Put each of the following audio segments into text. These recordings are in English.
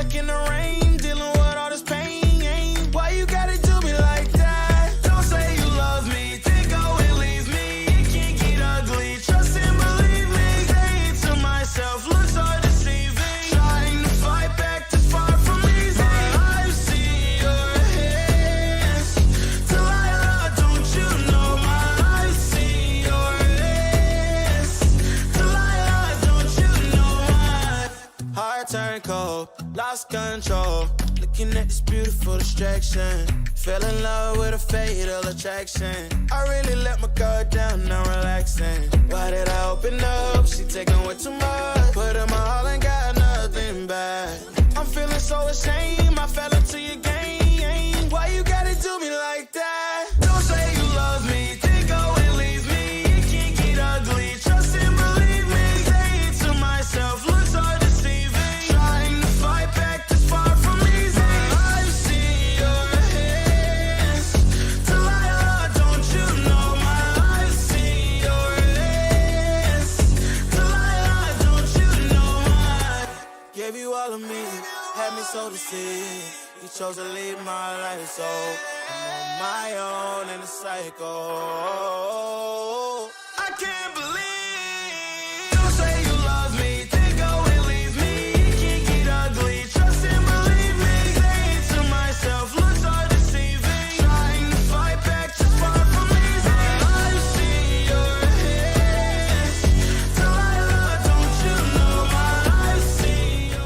stuck in the rain, dealing with all this pain. Why you gotta do me like that? Don't say you love me, then go and leave me. It can't get ugly, trust and believe me. Saying to myself, looks so deceiving. Trying to fight back, too far from easy. I've seen your hands. Delilah, don't you know I've seen your hands. Delilah, don't you know heart turned cold, lost control. Looking at this beautiful distraction. Fell in love with a fatal attraction. I really let my guard down, now relaxing. Why did I open up? She taking way too much. Put in my all and got nothing back. I'm feeling so ashamed, I fell into your game. Why you gotta do me like that? Don't say you love me, then go and leave me. It can't get ugly, trust and believe me. Saying to myself, looks so deceiving. Trying to fight back, too far from easy. I've seen your hands. Delilah, don't you know I've seen your hands. Delilah, don't you know gave you all of me, had me so deceived. You chose to leave my life, so I'm on my own in the cycle. I can't believe. Don't say you love me, then go and leave me. It can't get ugly, trust and believe me. Saying to myself, looks so deceiving. Trying to fight back, too far from easy. I've seen your hands. Delilah, don't you know I've seen your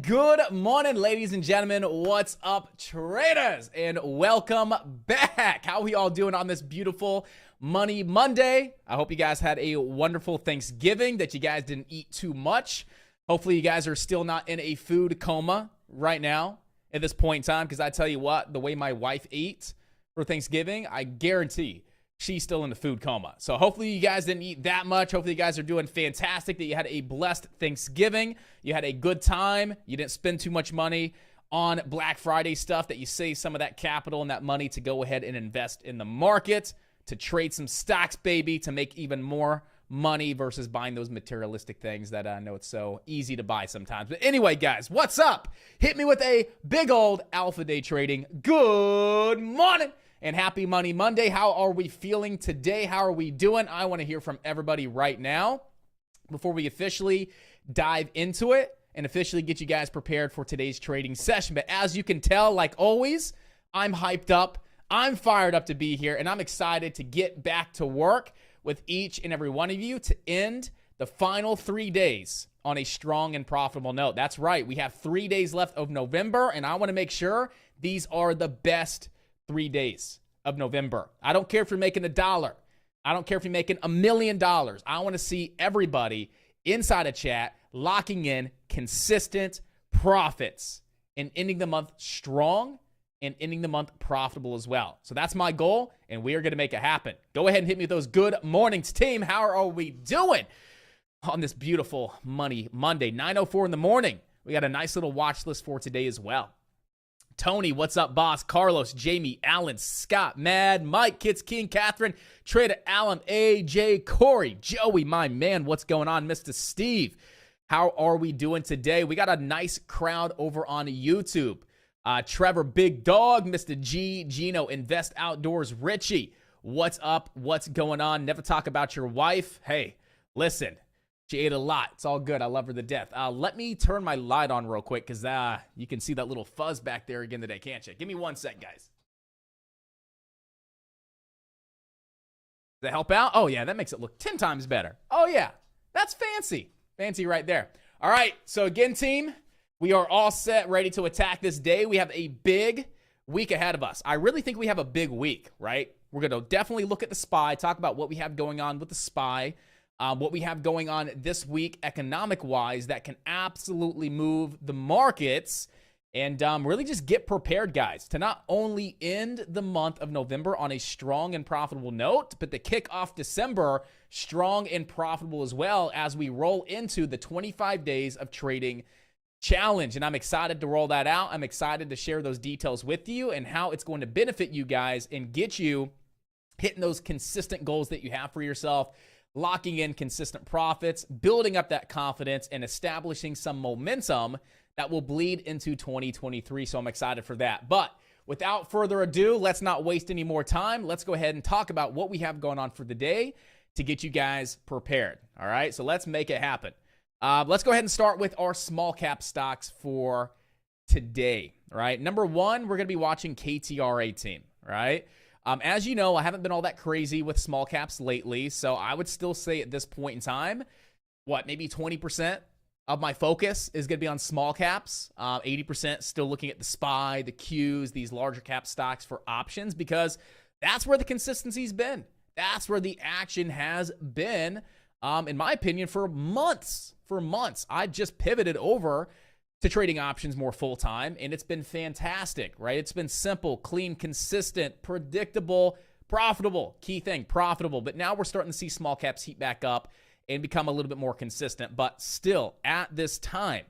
Good morning, ladies and gentlemen. What's up, traders? And welcome back. How are we all doing on this beautiful Money Monday? I hope you guys had a wonderful Thanksgiving, that you guys didn't eat too much. Hopefully you guys are still not in a food coma right now at this point in time, because I tell you what, the way my wife eats for Thanksgiving, I guarantee she's still in the food coma. So hopefully you guys didn't eat that much. Hopefully you guys are doing fantastic, that you had a blessed Thanksgiving. You had a good time. You didn't spend too much money on Black Friday stuff, that you save some of that capital and that money to go ahead and invest in the market, to trade some stocks, baby, to make even more money versus buying those materialistic things that I know it's so easy to buy sometimes. But anyway, guys, what's up? Hit me with a big old Alpha Day Trading. Good morning and happy Money Monday. How are we feeling today? How are we doing? I want to hear from everybody right now before we officially dive into it and officially get you guys prepared for today's trading session. But as you can tell, like always, I'm hyped up. I'm fired up to be here, and I'm excited to get back to work with each and every one of you to end the final 3 days on a strong and profitable note. That's right. We have 3 days left of November, and I want to make sure these are the best 3 days of November. I don't care if you're making $1. I don't care if you're making $1 million. I want to see everybody inside a chat locking in consistent profits and ending the month strong and ending the month profitable as well. So that's my goal, and we are going to make it happen. Go ahead and hit me with those good mornings, team. How are we doing on this beautiful Money Monday? 9:04 in the morning. We got a nice little watch list for today as well. Tony, what's up, boss? Carlos, Jamie, Alan, Scott, Mad, Mike, Kids King, Catherine, Trader, Alan, AJ, Corey, Joey, my man, what's going on? Mr. Steve, how are we doing today? We got a nice crowd over on YouTube. Trevor Big Dog, Mr. G, Gino, Invest Outdoors, Richie. What's up? What's going on? Never talk about your wife. Hey, listen, she ate a lot. It's all good. I love her to death. Let me turn my light on real quick because you can see that little fuzz back there again today, can't you? Give me 1 sec, guys. Does that help out? Oh, yeah, that makes it look 10 times better. Oh, yeah, that's fancy. Fancy right there. All right, so again, team, we are all set, ready to attack this day. We have a big week ahead of us. I really think we have a big week, right? We're going to definitely look at the SPY, talk about what we have going on with the SPY, what we have going on this week economic-wise that can absolutely move the markets, and really just get prepared, guys, to not only end the month of November on a strong and profitable note, but to kick off December strong and profitable as well as we roll into the 25 days of trading challenge. And I'm excited to roll that out. I'm excited to share those details with you and how it's going to benefit you guys and get you hitting those consistent goals that you have for yourself, locking in consistent profits, building up that confidence, and establishing some momentum that will bleed into 2023. So I'm excited for that. But without further ado, let's not waste any more time. Let's go ahead and talk about what we have going on for the day to get you guys prepared. All right, so let's make it happen. Let's go ahead and start with our small cap stocks for today. All right, number one, we're going to be watching KTRA team. Right. As you know, I haven't been all that crazy with small caps lately, so I would still say at this point in time, maybe 20% of my focus is going to be on small caps. 80% still looking at the SPY, the Qs, these larger cap stocks for options, because that's where the consistency's been. That's where the action has been, in my opinion, for months. For months, I've just pivoted over to trading options more full-time, and it's been fantastic, right? It's been simple, clean, consistent, predictable, profitable. Key thing, profitable. But now we're starting to see small caps heat back up and become a little bit more consistent. But still, at this time,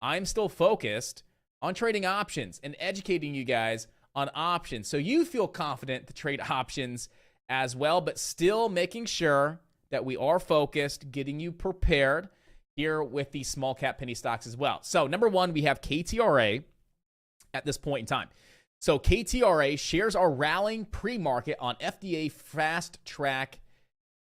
I'm still focused on trading options and educating you guys on options so you feel confident to trade options as well, but still making sure that we are focused, getting you prepared here with these small cap penny stocks as well. So number one, we have KTRA at this point in time. So KTRA shares are rallying pre-market on FDA fast track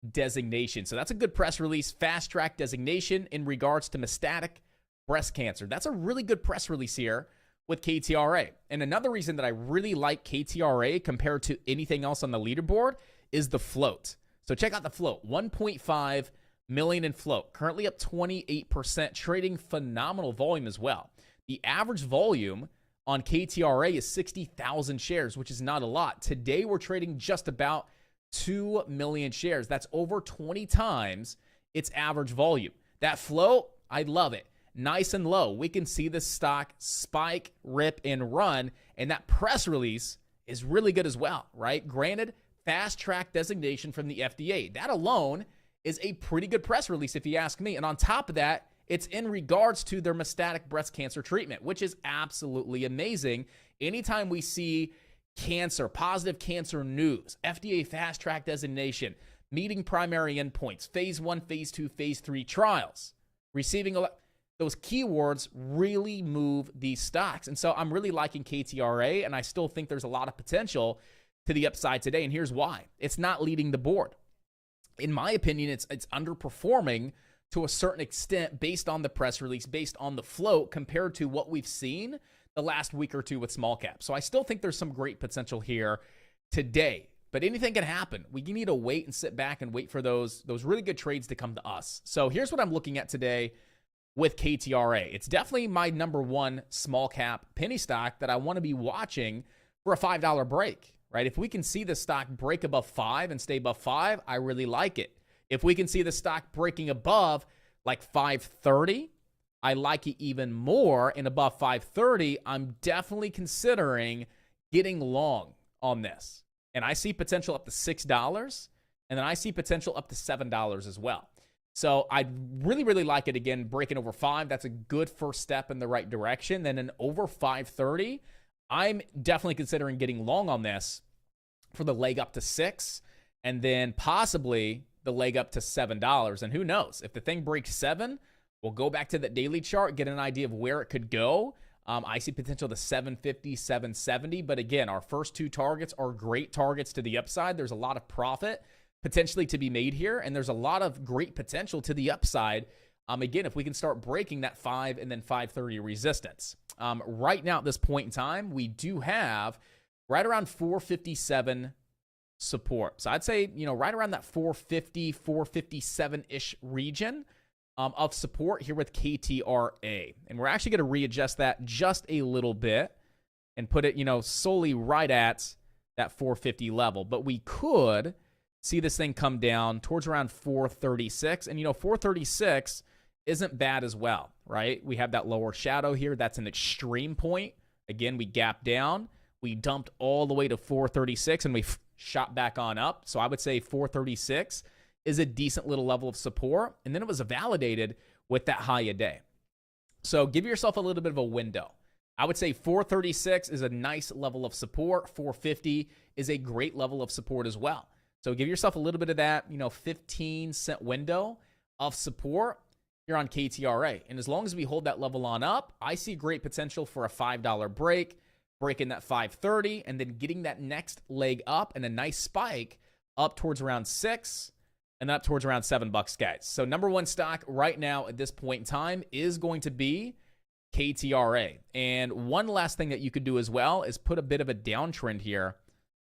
designation. So that's a good press release, fast track designation in regards to metastatic breast cancer. That's a really good press release here with KTRA. And another reason that I really like KTRA compared to anything else on the leaderboard is the float. So check out the float, 1.5 million in float, currently up 28%, trading phenomenal volume as well. The average volume on KTRA is 60,000 shares, which is not a lot. Today, we're trading just about 2 million shares. That's over 20 times its average volume. That float, I love it. Nice and low. We can see the stock spike, rip, and run, and that press release is really good as well, right? Granted, fast track designation from the FDA. That alone is a pretty good press release if you ask me. And on top of that, it's in regards to their metastatic breast cancer treatment, which is absolutely amazing. Anytime we see cancer, positive cancer news, FDA fast track designation, meeting primary endpoints, phase 1, phase 2, phase 3 trials, receiving those keywords really move these stocks. And so I'm really liking KTRA, and I still think there's a lot of potential to the upside today. And here's why. It's not leading the board. In my opinion, it's underperforming to a certain extent based on the press release, based on the float compared to what we've seen the last week or two with small caps. So I still think there's some great potential here today, but anything can happen. We need to wait and sit back and wait for those really good trades to come to us. So here's what I'm looking at today with KTRA. It's definitely my number one small cap penny stock that I want to be watching for a $5 break, right? If we can see the stock break above 5 and stay above 5, I really like it. If we can see the stock breaking above like 530, I like it even more. And above 530, I'm definitely considering getting long on this. And I see potential up to $6, and then I see potential up to $7 as well. So I really, really like it. Again, breaking over 5, that's a good first step in the right direction. Then an over 530, I'm definitely considering getting long on this for the leg up to 6, and then possibly the leg up to $7. And who knows, if the thing breaks 7, we'll go back to that daily chart, get an idea of where it could go. I see potential to 750, 770. But again, our first two targets are great targets to the upside. There's a lot of profit potentially to be made here, and there's a lot of great potential to the upside. Again, if we can start breaking that 5 and then 530 resistance. Right now at this point in time, we do have right around 457 support. So I'd say, right around that 450, 457-ish region of support here with KTRA. And we're actually going to readjust that just a little bit and put it, solely right at that 450 level. But we could see this thing come down towards around 436. And, 436 isn't bad as well, right? We have that lower shadow here. That's an extreme point. Again, we gapped down. We dumped all the way to 436, and we shot back on up. So I would say 436 is a decent little level of support. And then it was validated with that high a day. So give yourself a little bit of a window. I would say 436 is a nice level of support. 450 is a great level of support as well. So give yourself a little bit of that, 15-cent window of support here on KTRA. And as long as we hold that level on up, I see great potential for a $5 break, breaking that 530, and then getting that next leg up and a nice spike up towards around 6 and up towards around $7, guys. So number one stock right now at this point in time is going to be KTRA. And one last thing that you could do as well is put a bit of a downtrend here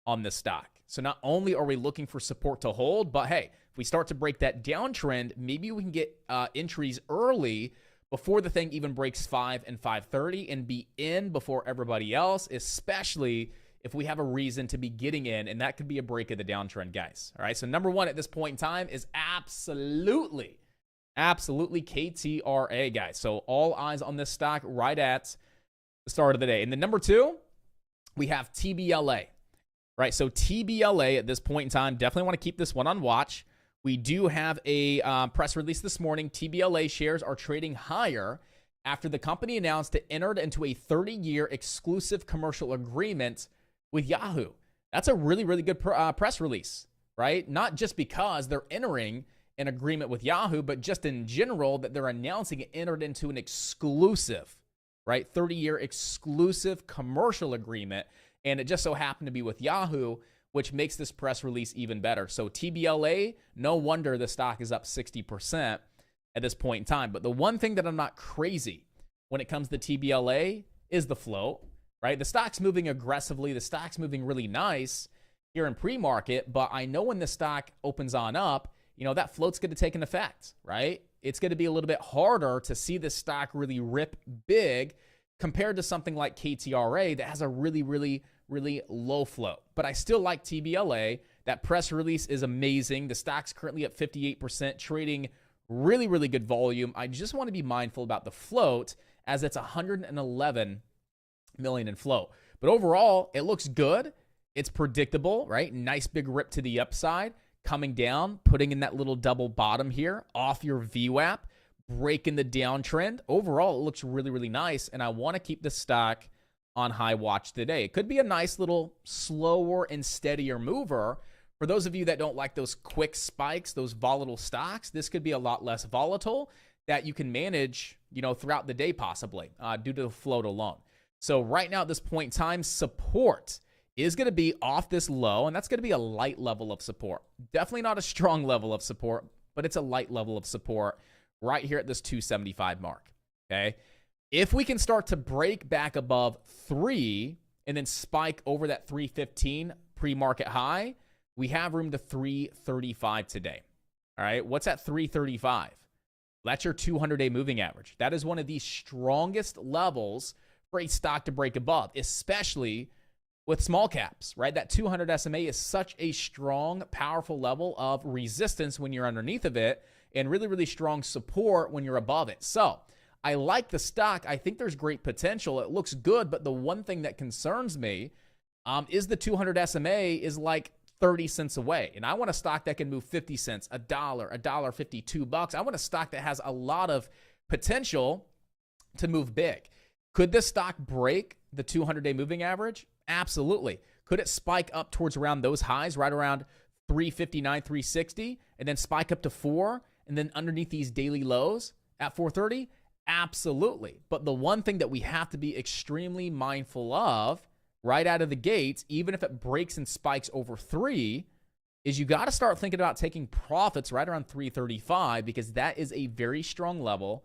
on this stock. So not only are we looking for support to hold, but hey, if we start to break that downtrend, maybe we can get entries early before the thing even breaks 5 and 530 and be in before everybody else, especially if we have a reason to be getting in, and that could be a break of the downtrend, guys. All right, so number one at this point in time is absolutely KTRA, guys. So all eyes on this stock right at the start of the day. And then number two, we have TBLA. Right, so TBLA at this point in time, definitely want to keep this one on watch. We do have a press release this morning. TBLA shares are trading higher after the company announced it entered into a 30-year exclusive commercial agreement with Yahoo. That's a really, really good press release, right? Not just because they're entering an agreement with Yahoo, but just in general that they're announcing it entered into an exclusive, right, 30-year exclusive commercial agreement. And it just so happened to be with Yahoo, which makes this press release even better. So TBLA, no wonder the stock is up 60% at this point in time. But the one thing that I'm not crazy when it comes to TBLA is the float, right? The stock's moving aggressively. The stock's moving really nice here in pre-market. But I know when the stock opens on up, that float's going to take an effect, right? It's going to be a little bit harder to see the stock really rip big compared to something like KTRA that has a really, really, really low float. But I still like TBLA. That press release is amazing. The stock's currently at 58%, trading really, really good volume. I just want to be mindful about the float as it's 111 million in float. But overall, it looks good. It's predictable, right? Nice big rip to the upside, coming down, putting in that little double bottom here off your VWAP. Breaking the downtrend. Overall, it looks really, really nice, and I want to keep the stock on high watch today. It could be a nice little slower and steadier mover. For those of you that don't like those quick spikes, those volatile stocks, this could be a lot less volatile that you can manage, throughout the day possibly due to the float alone. So right now at this point in time, support is going to be off this low, and that's going to be a light level of support. Definitely not a strong level of support, but it's a light level of support right here at this 275 mark, okay? If we can start to break back above 3 and then spike over that 315 pre-market high, we have room to 335 today, all right? What's at 335? That's your 200-day moving average. That is one of the strongest levels for a stock to break above, especially with small caps, right? That 200 SMA is such a strong, powerful level of resistance when you're underneath of it, and really, really strong support when you're above it. So I like the stock. I think there's great potential. It looks good, but the one thing that concerns me is the 200 SMA is like 30 cents away. And I want a stock that can move 50 cents, $1, $1.50, $2. I want a stock that has a lot of potential to move big. Could this stock break the 200-day moving average? Absolutely. Could it spike up towards around those highs, right around 359, 360, and then spike up to 4? And then underneath these daily lows at 430? Absolutely. But the one thing that we have to be extremely mindful of right out of the gates, even if it breaks and spikes over 3, is you got to start thinking about taking profits right around 335, because that is a very strong level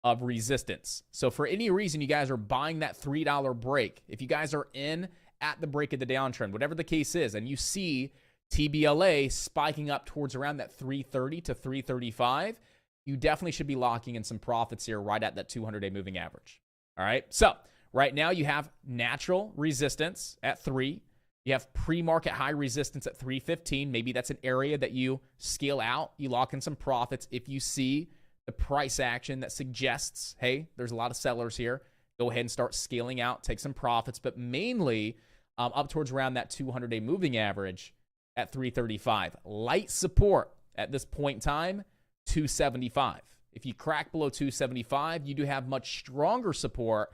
of resistance. So for any reason you guys are buying that $3 break, if you guys are in at the break of the downtrend, whatever the case is, and you see TBLA spiking up towards around that 330 to 335, you definitely should be locking in some profits here right at that 200-day moving average. All right. So right now you have natural resistance at 3. You have pre-market high resistance at 315. Maybe that's an area that you scale out. You lock in some profits if you see the price action that suggests, hey, there's a lot of sellers here. Go ahead and start scaling out, take some profits, but mainly up towards around that 200-day moving average at 335. Light support at this point in time, 275. If you crack below 275, you do have much stronger support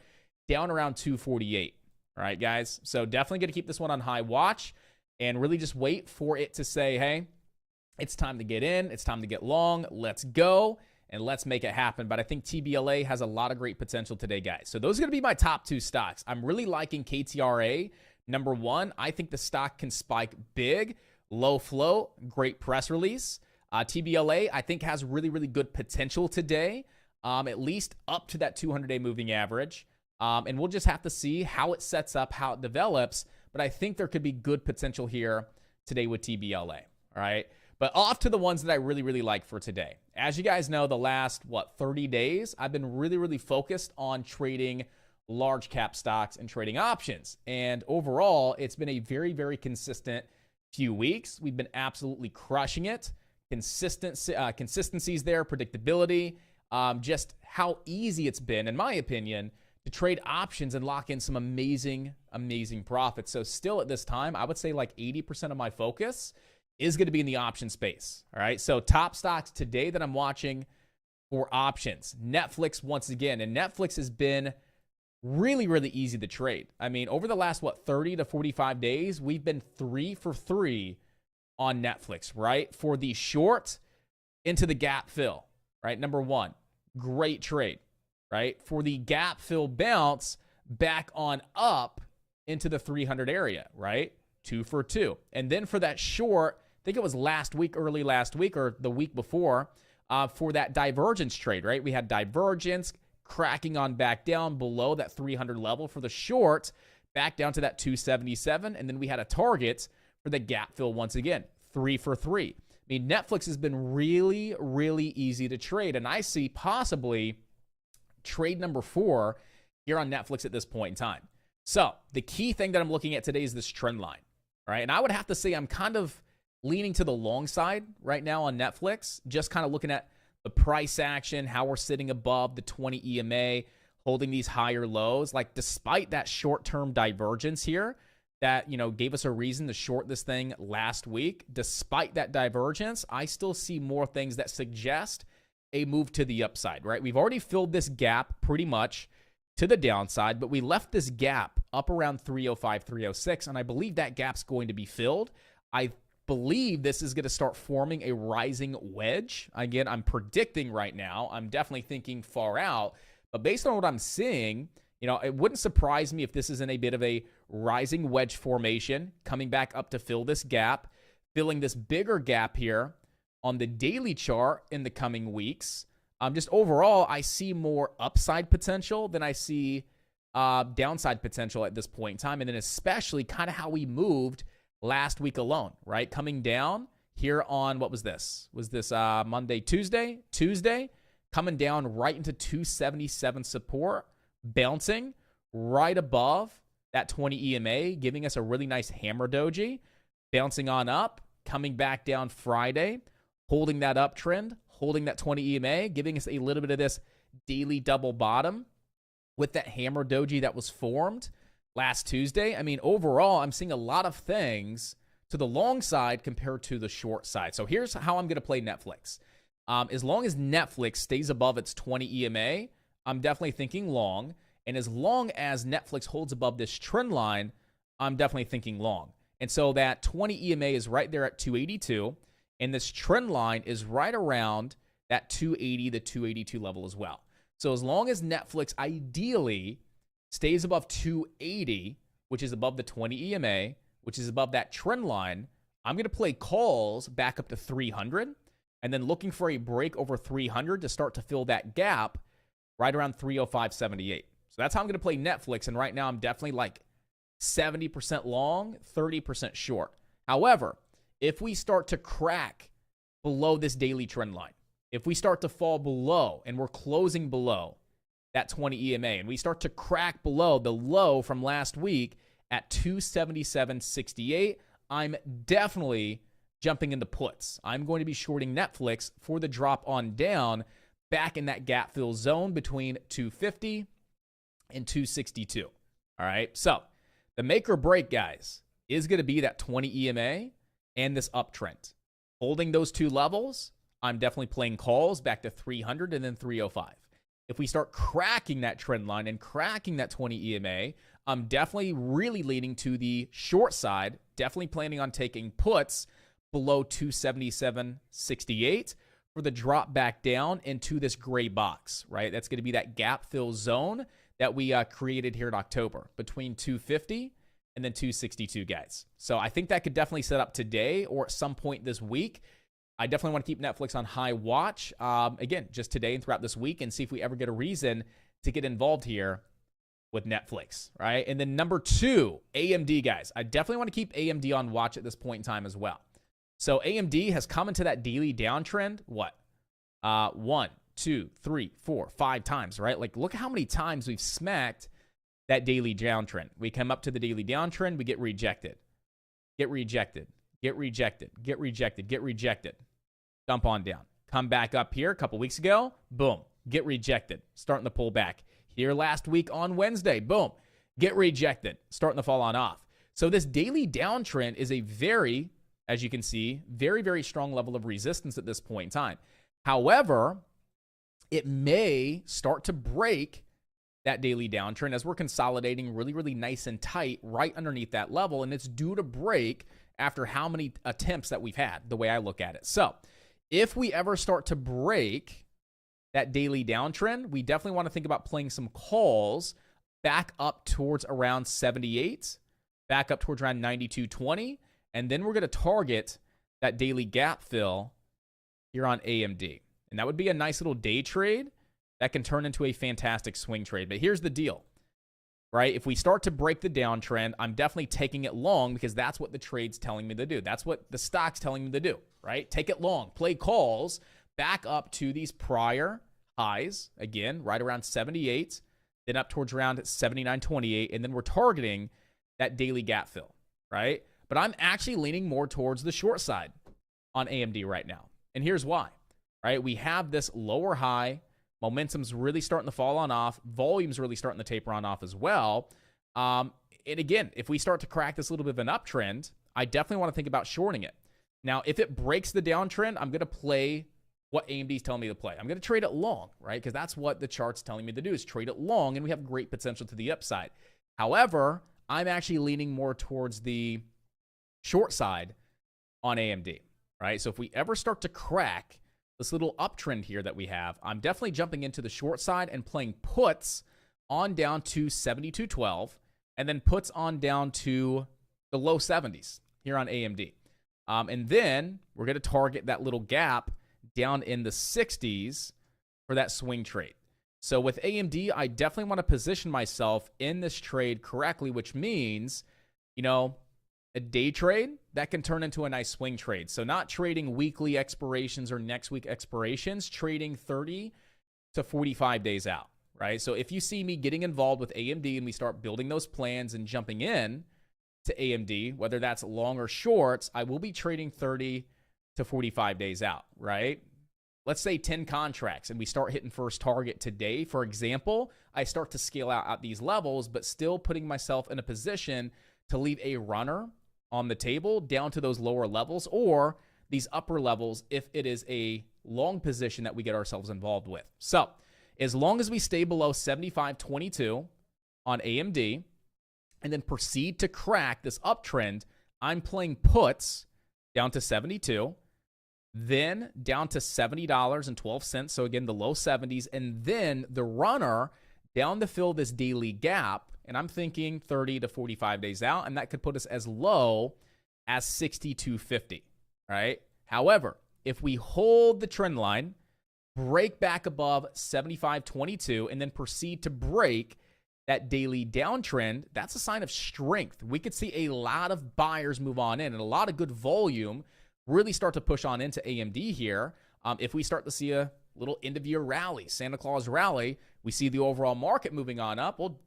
down around 248. All right, guys. So definitely going to keep this one on high watch and really just wait for it to say, hey, it's time to get in. It's time to get long. Let's go and let's make it happen. But I think TBLA has a lot of great potential today, guys. So those are going to be my top 2 stocks. I'm really liking KTRA. Number 1, I think the stock can spike big, low flow, great press release. TBLA, I think, has really, really good potential today, at least up to that 200-day moving average. And we'll just have to see how it sets up, how it develops. But I think there could be good potential here today with TBLA. All right. But off to the ones that I really, really like for today. As you guys know, the last, 30 days, I've been really, really focused on trading large cap stocks and trading options. And overall, it's been a very, very consistent few weeks. We've been absolutely crushing it. Consistencies there, predictability, just how easy it's been, in my opinion, to trade options and lock in some amazing, amazing profits. So still at this time, I would say like 80% of my focus is going to be in the option space. All right. So top stocks today that I'm watching for options. Netflix once again. And Netflix has been really, really easy to trade. I mean, over the last, 30 to 45 days, we've been 3 for 3 on Netflix, right? For the short into the gap fill, right? Number 1, great trade, right? For the gap fill bounce back on up into the 300 area, right? 2 for 2. And then for that short, I think it was early last week or the week before, for that divergence trade, right? We had divergence cracking on back down below that 300 level for the short, back down to that 277. And then we had a target for the gap fill once again, 3 for 3. I mean, Netflix has been really, really easy to trade. And I see possibly trade number 4 here on Netflix at this point in time. So the key thing that I'm looking at today is this trend line, right? And I would have to say I'm kind of leaning to the long side right now on Netflix, just kind of looking at the price action, how we're sitting above the 20 EMA, holding these higher lows. Like despite that short-term divergence here, that, gave us a reason to short this thing last week. Despite that divergence, I still see more things that suggest a move to the upside, right? We've already filled this gap pretty much to the downside, but we left this gap up around 305, 306, and I believe that gap's going to be filled. I believe this is going to start forming a rising wedge. Again, I'm predicting right now. I'm definitely thinking far out, but based on what I'm seeing, it wouldn't surprise me if this is in a bit of a rising wedge formation, coming back up to fill this gap, filling this bigger gap here on the daily chart in the coming weeks. Just overall, I see more upside potential than I see downside potential at this point in time. And then especially kind of how we moved last week alone, right? Coming down here on, what was this? Was this Monday, Tuesday? Tuesday, coming down right into 277 support, bouncing right above that 20 EMA, giving us a really nice hammer doji, bouncing on up, coming back down Friday, holding that uptrend, holding that 20 EMA, giving us a little bit of this daily double bottom with that hammer doji that was formed last Tuesday. I mean, overall, I'm seeing a lot of things to the long side compared to the short side. So here's how I'm going to play Netflix. As long as Netflix stays above its 20 EMA, I'm definitely thinking long. And as long as Netflix holds above this trend line, I'm definitely thinking long. And so that 20 EMA is right there at 282. And this trend line is right around that 280 to 282 level as well. So as long as Netflix ideally stays above 280, which is above the 20 EMA, which is above that trend line, I'm going to play calls back up to 300 and then looking for a break over 300 to start to fill that gap right around 305.78. So that's how I'm going to play Netflix. And right now I'm definitely like 70% long, 30% short. However, if we start to crack below this daily trend line, if we start to fall below and we're closing below that 20 EMA and we start to crack below the low from last week at 277.68, I'm definitely jumping into puts. I'm going to be shorting Netflix for the drop on down back in that gap fill zone between 250 and 262. All right. So the make or break, guys, is going to be that 20 EMA and this uptrend. Holding those two levels, I'm definitely playing calls back to 300 and then 305. If we start cracking that trend line and cracking that 20 EMA, I'm definitely really leaning to the short side, definitely planning on taking puts below 277.68 for the drop back down into this gray box, right? That's going to be that gap fill zone that we created here in October between 250 and then 262, guys. So I think that could definitely set up today or at some point this week. I definitely want to keep Netflix on high watch, again, just today and throughout this week, and see if we ever get a reason to get involved here with Netflix, right? And then number two, AMD, guys. I definitely want to keep AMD on watch at this point in time as well. So AMD has come into that daily downtrend, what? 1, 2, 3, 4, 5 times, right? Like, look at how many times we've smacked that daily downtrend. We come up to the daily downtrend, we get rejected, get rejected, get rejected, get rejected, get rejected. Dump on down. Come back up here a couple weeks ago. Boom. Get rejected. Starting to pull back. Here last week on Wednesday. Boom. Get rejected. Starting to fall on off. So this daily downtrend is a very, as you can see, very, very strong level of resistance at this point in time. However, it may start to break that daily downtrend as we're consolidating really, really nice and tight right underneath that level. And it's due to break after how many attempts that we've had, the way I look at it. So if we ever start to break that daily downtrend, we definitely want to think about playing some calls back up towards around 78, back up towards around 92.20, and then we're going to target that daily gap fill here on AMD. And that would be a nice little day trade that can turn into a fantastic swing trade. But here's the deal, right? If we start to break the downtrend, I'm definitely taking it long because that's what the trade's telling me to do. That's what the stock's telling me to do, right? Take it long, play calls back up to these prior highs, again, right around 78, then up towards around 79.28, and then we're targeting that daily gap fill, right? But I'm actually leaning more towards the short side on AMD right now. And here's why, right? We have this lower high. Momentum's really starting to fall on off. Volume's really starting to taper on off as well. And again, if we start to crack this little bit of an uptrend, I definitely want to think about shorting it. Now, if it breaks the downtrend, I'm going to play what AMD's telling me to play. I'm going to trade it long, right? Because that's what the chart's telling me to do, is trade it long, and we have great potential to the upside. However, I'm actually leaning more towards the short side on AMD, right? So if we ever start to crack this little uptrend here that we have, I'm definitely jumping into the short side and playing puts on down to 72.12 and then puts on down to the low 70s here on AMD. And then we're going to target that little gap down in the 60s for that swing trade. So with AMD, I definitely want to position myself in this trade correctly, which means, you know, a day trade that can turn into a nice swing trade. So not trading weekly expirations or next week expirations, trading 30 to 45 days out, right? So if you see me getting involved with AMD and we start building those plans and jumping in to AMD, whether that's long or shorts, I will be trading 30 to 45 days out, right? Let's say 10 contracts and we start hitting first target today, for example, I start to scale out at these levels, but still putting myself in a position to leave a runner on the table down to those lower levels or these upper levels if it is a long position that we get ourselves involved with. So as long as we stay below 75.22 on AMD and then proceed to crack this uptrend, I'm playing puts down to 72. then down to $70.12. So again, the low 70s, and then the runner down to fill this daily gap. And I'm thinking 30 to 45 days out, and that could put us as low as 62.50, right? However, if we hold the trend line, break back above 75.22, and then proceed to break that daily downtrend, that's a sign of strength. We could see a lot of buyers move on in and a lot of good volume really start to push on into AMD here. If we start to see a little end of year rally, Santa Claus rally, we see the overall market moving on up. Well,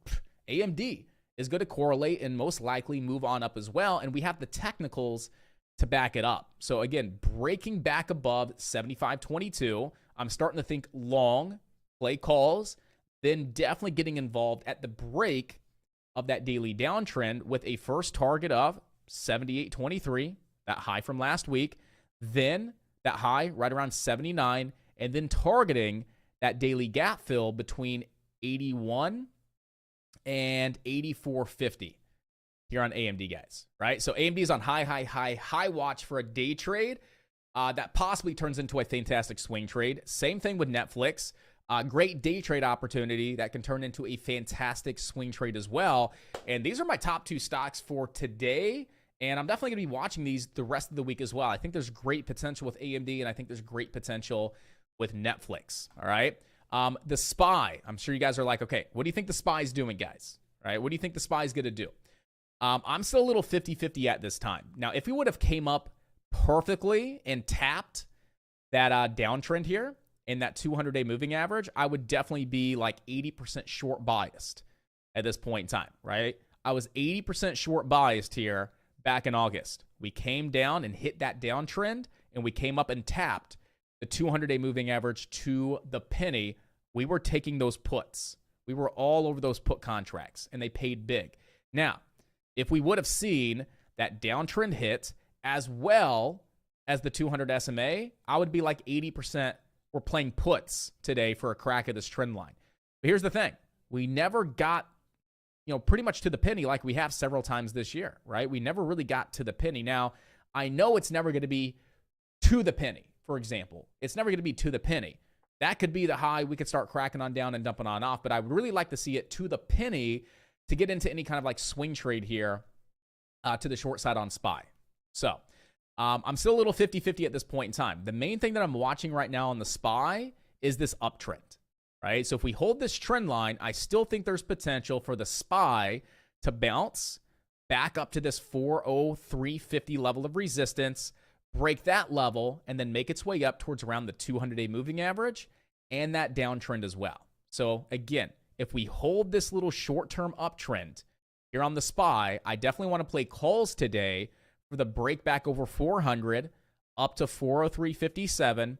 AMD is going to correlate and most likely move on up as well. And we have the technicals to back it up. So again, breaking back above 75.22, I'm starting to think long play calls, then definitely getting involved at the break of that daily downtrend with a first target of 78.23, that high from last week, then that high right around 79, and then targeting that daily gap fill between 81 and 84.50 here on AMD, guys, right? So AMD is on high watch for a day trade that possibly turns into a fantastic swing trade. Same thing with Netflix. Great day trade opportunity that can turn into a fantastic swing trade as well. And these are my top two stocks for today. And I'm definitely going to be watching these the rest of the week as well. I think there's great potential with AMD, and I think there's great potential with Netflix. All right. The SPY, I'm sure you guys are like, okay, what do you think the SPY is doing, guys? All right. What do you think the SPY is going to do? I'm still a little 50-50 at this time. Now, if we would have came up perfectly and tapped that downtrend here in that 200-day moving average, I would definitely be like 80% short biased at this point in time, right? I was 80% short biased here back in August. We came down and hit that downtrend, and we came up and tapped the 200-day moving average to the penny. We were taking those puts. We were all over those put contracts, and they paid big. Now, if we would have seen that downtrend hit as well as the 200 SMA, I would be like 80% we're playing puts today for a crack at this trend line. But here's the thing. We never got, pretty much to the penny like we have several times this year, right? We never really got to the penny. Now, I know it's never going to be to the penny, for example. It's never going to be to the penny. That could be the high. We could start cracking on down and dumping on off, but I would really like to see it to the penny to get into any kind of like swing trade here to the short side on SPY. So I'm still a little 50-50 at this point in time. The main thing that I'm watching right now on the SPY is this uptrend, right? So if we hold this trend line, I still think there's potential for the SPY to bounce back up to this 403.50 level of resistance, break that level, and then make its way up towards around the 200-day moving average and that downtrend as well. So again, if we hold this little short-term uptrend here on the SPY, I definitely want to play calls today for the break back over 400 up to 403.57,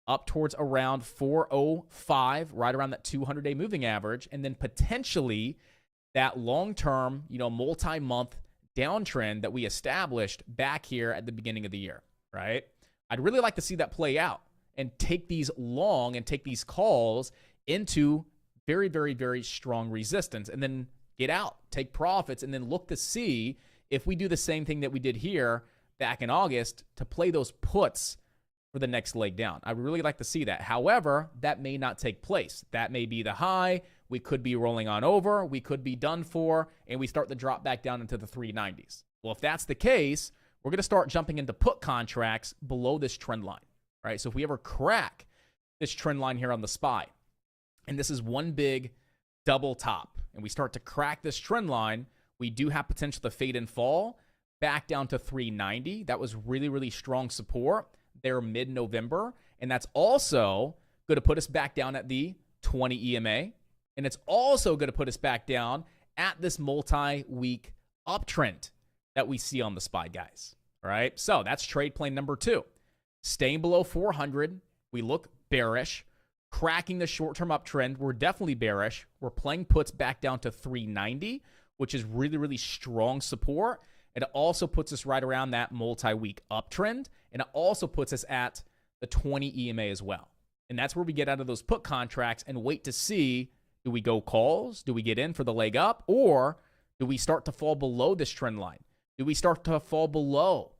up towards around 405, right around that 200-day moving average, and then potentially that long-term, multi-month downtrend that we established back here at the beginning of the year, right? I'd really like to see that play out and take these long and take these calls into very, very, very strong resistance, and then get out, take profits, and then look to see if we do the same thing that we did here back in August to play those puts for the next leg down. I would really like to see that. However, that may not take place. That may be the high. We could be rolling on over. We could be done for, and we start to drop back down into the 390s. Well, if that's the case, we're going to start jumping into put contracts below this trend line, right? So if we ever crack this trend line here on the SPY, and this is one big double top, and we start to crack this trend line, we do have potential to fade and fall back down to 390. That was really, really strong support there mid-November. And that's also going to put us back down at the 20 EMA. And it's also going to put us back down at this multi-week uptrend that we see on the SPY, guys. All right. So that's trade plan number 2. Staying below 400. We look bearish. Cracking the short-term uptrend. We're definitely bearish. We're playing puts back down to 390, which is really, really strong support. It also puts us right around that multi-week uptrend, and it also puts us at the 20 EMA as well. And that's where we get out of those put contracts and wait to see, do we go calls? Do we get in for the leg up? Or do we start to fall below this trend line? Do we start to fall below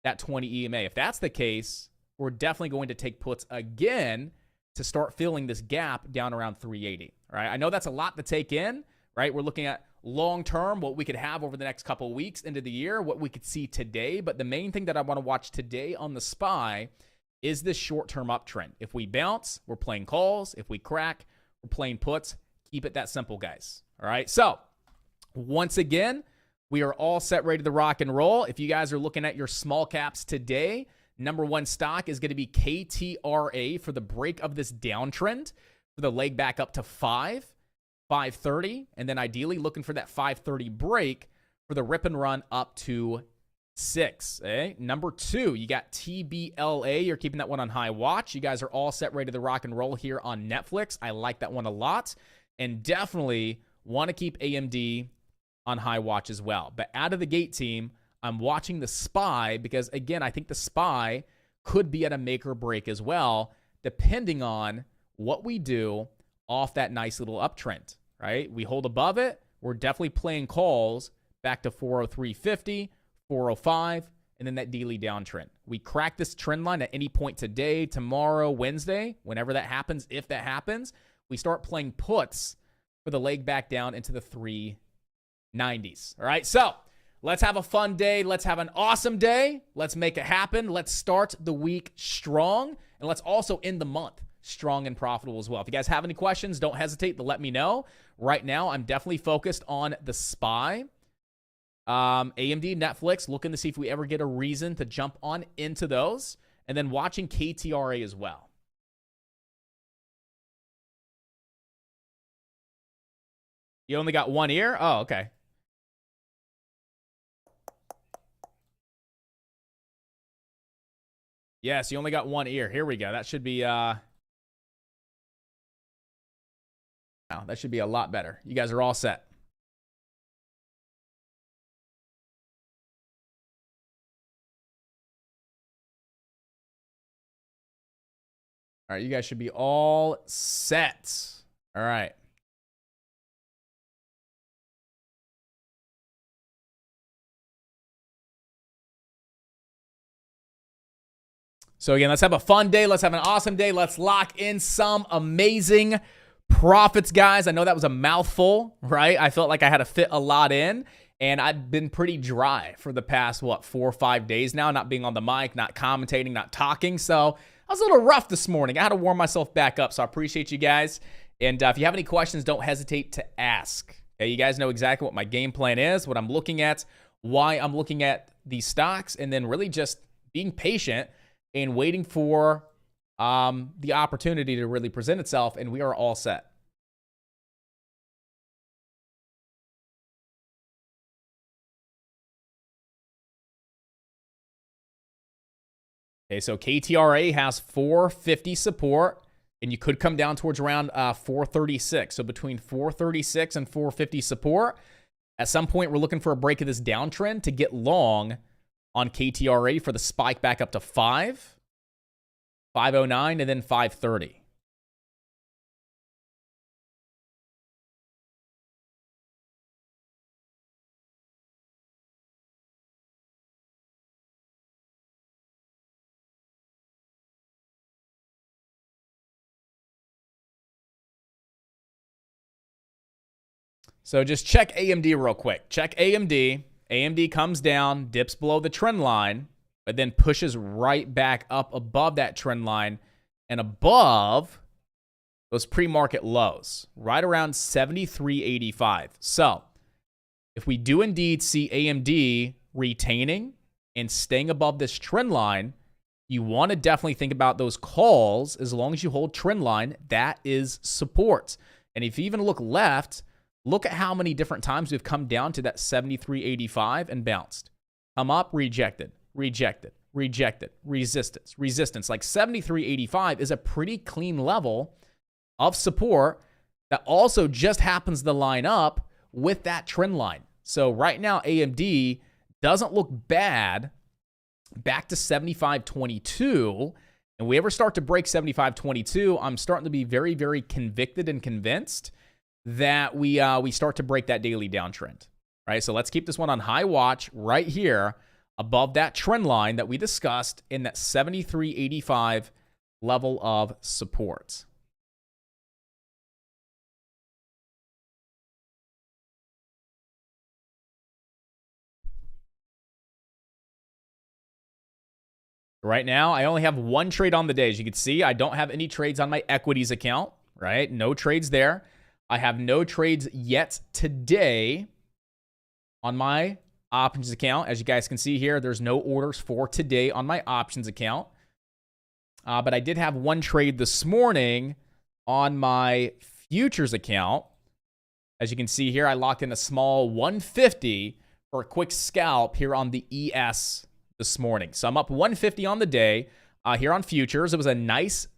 that 20 EMA? If that's the case, we're definitely going to take puts again to start filling this gap down around 380. All right. I know that's a lot to take in, right? We're looking at long term, what we could have over the next couple of weeks into the year, what we could see today. But the main thing that I want to watch today on the SPY is this short-term uptrend. If we bounce, we're playing calls. If we crack, we're playing puts. Keep it that simple, guys. All right. So once again, we are all set, ready to rock and roll. If you guys are looking at your small caps today, number one stock is going to be KTRA for the break of this downtrend, for the leg back up to 530, and then ideally looking for that 530 break for the rip and run up to 6. Okay? Number 2, you got TBLA. You're keeping that one on high watch. You guys are all set, ready to rock and roll here on Netflix. I like that one a lot, and definitely want to keep AMD on high watch as well. But out of the gate, team, I'm watching the SPY because, again, I think the SPY could be at a make or break as well, depending on what we do off that nice little uptrend, right? We hold above it. We're definitely playing calls back to 403.50, 405, and then that daily downtrend. We crack this trend line at any point today, tomorrow, Wednesday, whenever that happens, if that happens, we start playing puts for the leg back down into the 390s. All right, so let's have a fun day. Let's have an awesome day. Let's make it happen. Let's start the week strong, and let's also end the month strong and profitable as well. If you guys have any questions, don't hesitate to let me know. Right now, I'm definitely focused on the SPY, AMD, Netflix, looking to see if we ever get a reason to jump on into those, and then watching KTRA as well. You only got one ear? Oh, okay. Yes, you only got one ear. Here we go. That should be that should be a lot better. You guys are all set. All right, you guys should be all set. All right. So again, let's have a fun day. Let's have an awesome day. Let's lock in some amazing profits, guys. I know that was a mouthful, right? I felt like I had to fit a lot in, and I've been pretty dry for the past, 4 or 5 days now, not being on the mic, not commentating, not talking. So I was a little rough this morning. I had to warm myself back up, so I appreciate you guys. And if you have any questions, don't hesitate to ask. Okay, you guys know exactly what my game plan is, what I'm looking at, why I'm looking at these stocks, and then really just being patient and waiting for the opportunity to really present itself, and we are all set. Okay, so KTRA has 450 support, and you could come down towards around 436. So between 436 and 450 support, at some point we're looking for a break of this downtrend to get long on KTRA for the spike back up to 509, and then 530. So just check AMD real quick. Check AMD. AMD comes down, dips below the trend line, but then pushes right back up above that trend line and above those pre-market lows, right around 73.85. So if we do indeed see AMD retaining and staying above this trend line, you want to definitely think about those calls. As long as you hold trend line, that is support. And if you even look left, look at how many different times we've come down to that 73.85 and bounced. Come up, rejected, rejected, rejected, resistance, resistance. Like 73.85 is a pretty clean level of support that also just happens to line up with that trend line. So right now, AMD doesn't look bad back to 75.22. And we ever start to break 75.22, I'm starting to be very, very convicted and convinced that we start to break that daily downtrend, right? So let's keep this one on high watch right here above that trend line that we discussed in that 73.85 level of support. Right now, I only have one trade on the day. As you can see, I don't have any trades on my equities account, right? No trades there. I have no trades yet today on my options account. As you guys can see here, there's no orders for today on my options account. But I did have one trade this morning on my futures account. As you can see here, I locked in a small 150 for a quick scalp here on the ES this morning. So I'm up 150 on the day here on futures. It was a nice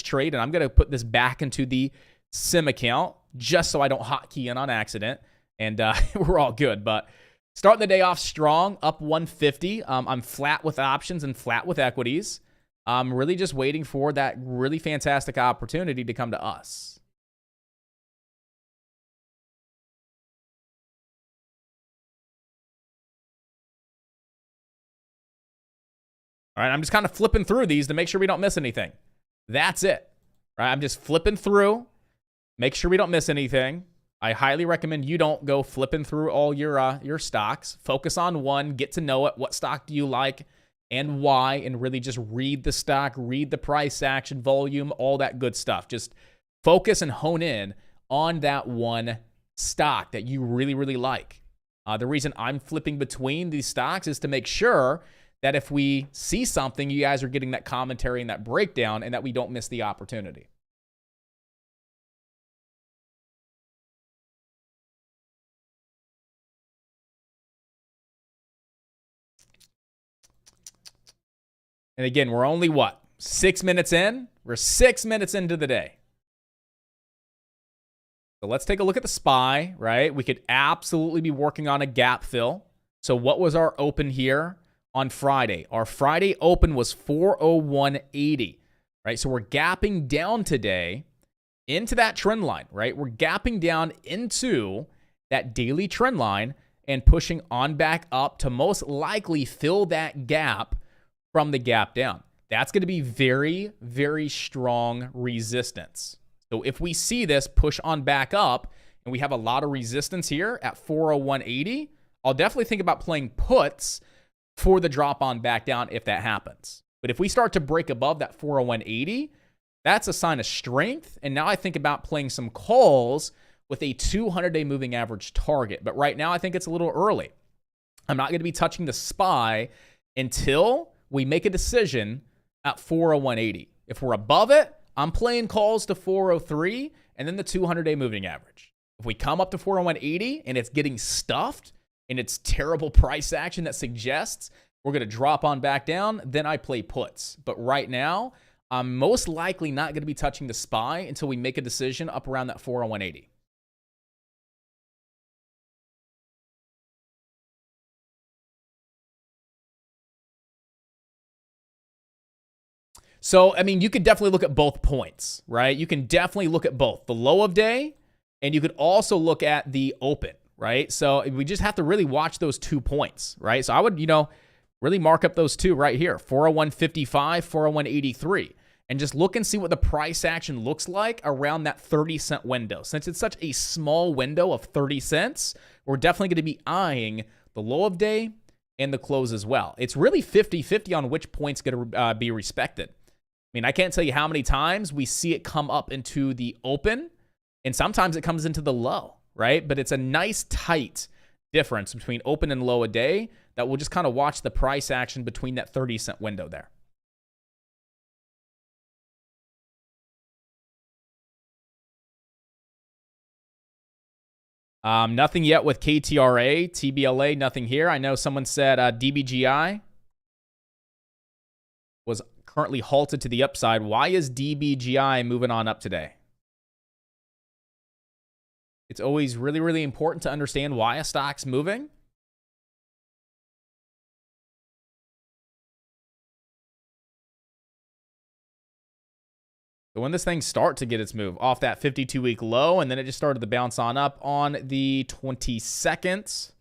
trade, and I'm going to put this back into the sim account just so I don't hotkey in on accident, and we're all good. But starting the day off strong, up 150. I'm flat with options and flat with equities. I'm really just waiting for that really fantastic opportunity to come to us. All right, I'm just kind of flipping through these to make sure we don't miss anything. That's it. All right, I'm just flipping through. Make sure we don't miss anything. I highly recommend you don't go flipping through all your stocks. Focus on one, get to know it. What stock do you like and why? And really just read the stock, read the price action, volume, all that good stuff. Just focus and hone in on that one stock that you really, really like. The reason I'm flipping between these stocks is to make sure that if we see something, you guys are getting that commentary and that breakdown, and that we don't miss the opportunity. And again, we're only, 6 minutes in? We're 6 minutes into the day. So let's take a look at the SPY, right? We could absolutely be working on a gap fill. So what was our open here on Friday? Our Friday open was 401.80, right? So we're gapping down today into that trend line, right? We're gapping down into that daily trend line and pushing on back up to most likely fill that gap from the gap down. That's going to be very, very strong resistance. So if we see this push on back up and we have a lot of resistance here at 401.80, I'll definitely think about playing puts for the drop on back down if that happens. But if we start to break above that 401.80, that's a sign of strength. And now I think about playing some calls with a 200-day moving average target. But right now I think it's a little early. I'm not going to be touching the SPY until we make a decision at 401.80. If we're above it, I'm playing calls to 403 and then the 200-day moving average. If we come up to 401.80 and it's getting stuffed, and it's terrible price action that suggests we're going to drop on back down, then I play puts. But right now, I'm most likely not going to be touching the SPY until we make a decision up around that 401.80. So, I mean, you could definitely look at both points, right? You can definitely look at both the low of day, and you could also look at the open. Right? So we just have to really watch those 2 points, right? So I would, really mark up those two right here, 401.55, 401.83, and just look and see what the price action looks like around that 30-cent window. Since it's such a small window of 30 cents, we're definitely going to be eyeing the low of day and the close as well. It's really 50-50 on which point's going to be respected. I mean, I can't tell you how many times we see it come up into the open, and sometimes it comes into the low. Right? But it's a nice tight difference between open and low a day that we'll just kind of watch the price action between that 30-cent window there. Nothing yet with KTRA, TBLA, nothing here. I know someone said DBGI was currently halted to the upside. Why is DBGI moving on up today? It's always really, really important to understand why a stock's moving. So when this thing started to get its move off that 52-week low, and then it just started to bounce on up on the 22nd.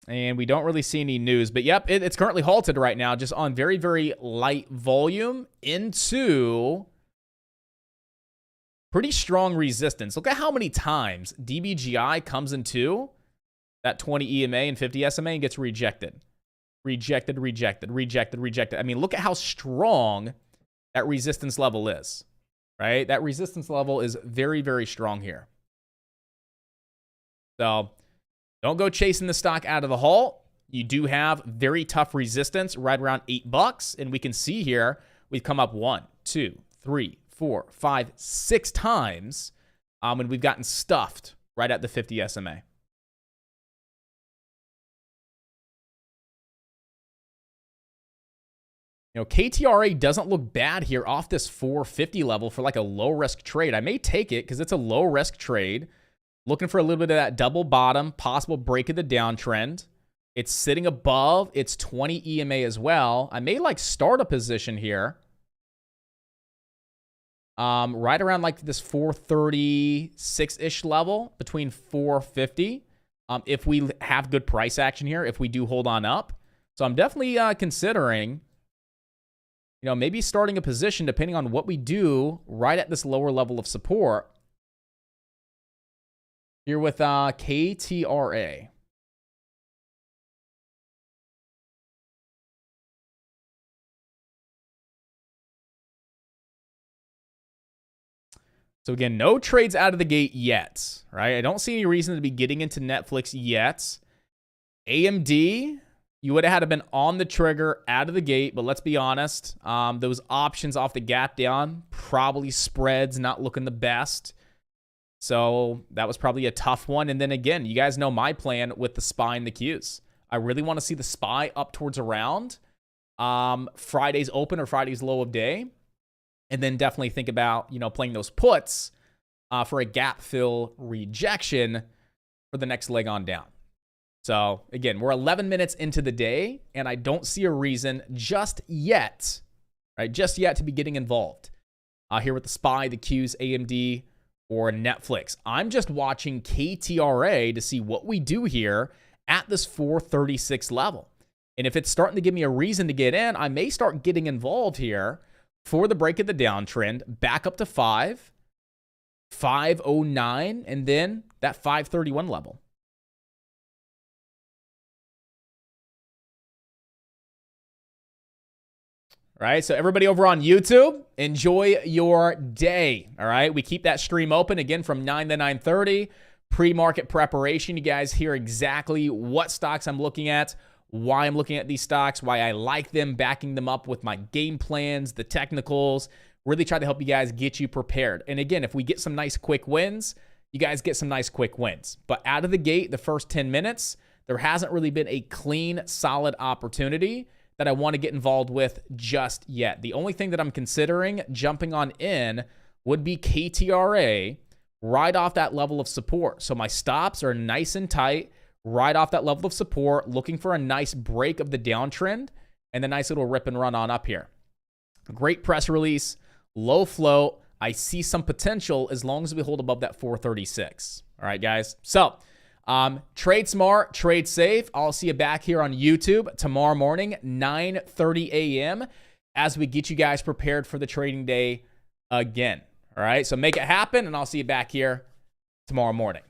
And we don't really see any news. But yep, it's currently halted right now, just on very, very light volume into pretty strong resistance. Look at how many times DBGI comes into that 20 EMA and 50 SMA and gets rejected. Rejected, rejected, rejected, rejected. I mean, look at how strong that resistance level is, right? That resistance level is very, very strong here. So don't go chasing the stock out of the halt. You do have very tough resistance right around $8. And we can see here, we've come up 1, 2, 3, 4, 5, 6 times. And we've gotten stuffed right at the 50 SMA. You know, KTRA doesn't look bad here off this 450 level for like a low risk trade. I may take it because it's a low risk trade. Looking for a little bit of that double bottom, possible break of the downtrend. It's sitting above its 20 EMA as well. I may like start a position here. Right around like this 436-ish level, between 450. If we have good price action here, if we do hold on up. So I'm definitely considering, you know, maybe starting a position depending on what we do right at this lower level of support. Here with KTRA. So again, no trades out of the gate yet, right? I don't see any reason to be getting into Netflix yet. AMD, you would have had to been on the trigger out of the gate, but let's be honest, those options off the gap down, probably spreads not looking the best. So that was probably a tough one. And then again, you guys know my plan with the SPY and the Qs. I really want to see the SPY up towards around Friday's open or Friday's low of day. And then definitely think about, you know, playing those puts for a gap fill rejection for the next leg on down. So again, we're 11 minutes into the day, and I don't see a reason just yet, right? Just yet to be getting involved here with the SPY, the Qs, AMD, or Netflix. I'm just watching KTRA to see what we do here at this 436 level. And if it's starting to give me a reason to get in, I may start getting involved here for the break of the downtrend, back up to 509, and then that 531 level. All right, so everybody over on YouTube, enjoy your day. All right, we keep that stream open again from 9 to 9:30. Pre-market preparation. You guys hear exactly what stocks I'm looking at, why I'm looking at these stocks, why I like them, backing them up with my game plans, the technicals, really try to help you guys get you prepared. And again, if we get some nice quick wins, you guys get some nice quick wins. But out of the gate, the first 10 minutes, there hasn't really been a clean, solid opportunity that I want to get involved with just yet. The only thing that I'm considering jumping on in would be KTRA right off that level of support. So my stops are nice and tight, right off that level of support, looking for a nice break of the downtrend and a nice little rip and run on up here. Great press release, low float. I see some potential as long as we hold above that 436. All right, guys. So trade smart, trade safe. I'll see you back here on YouTube tomorrow morning, 9:30 a.m. as we get you guys prepared for the trading day again. All right, so make it happen, and I'll see you back here tomorrow morning.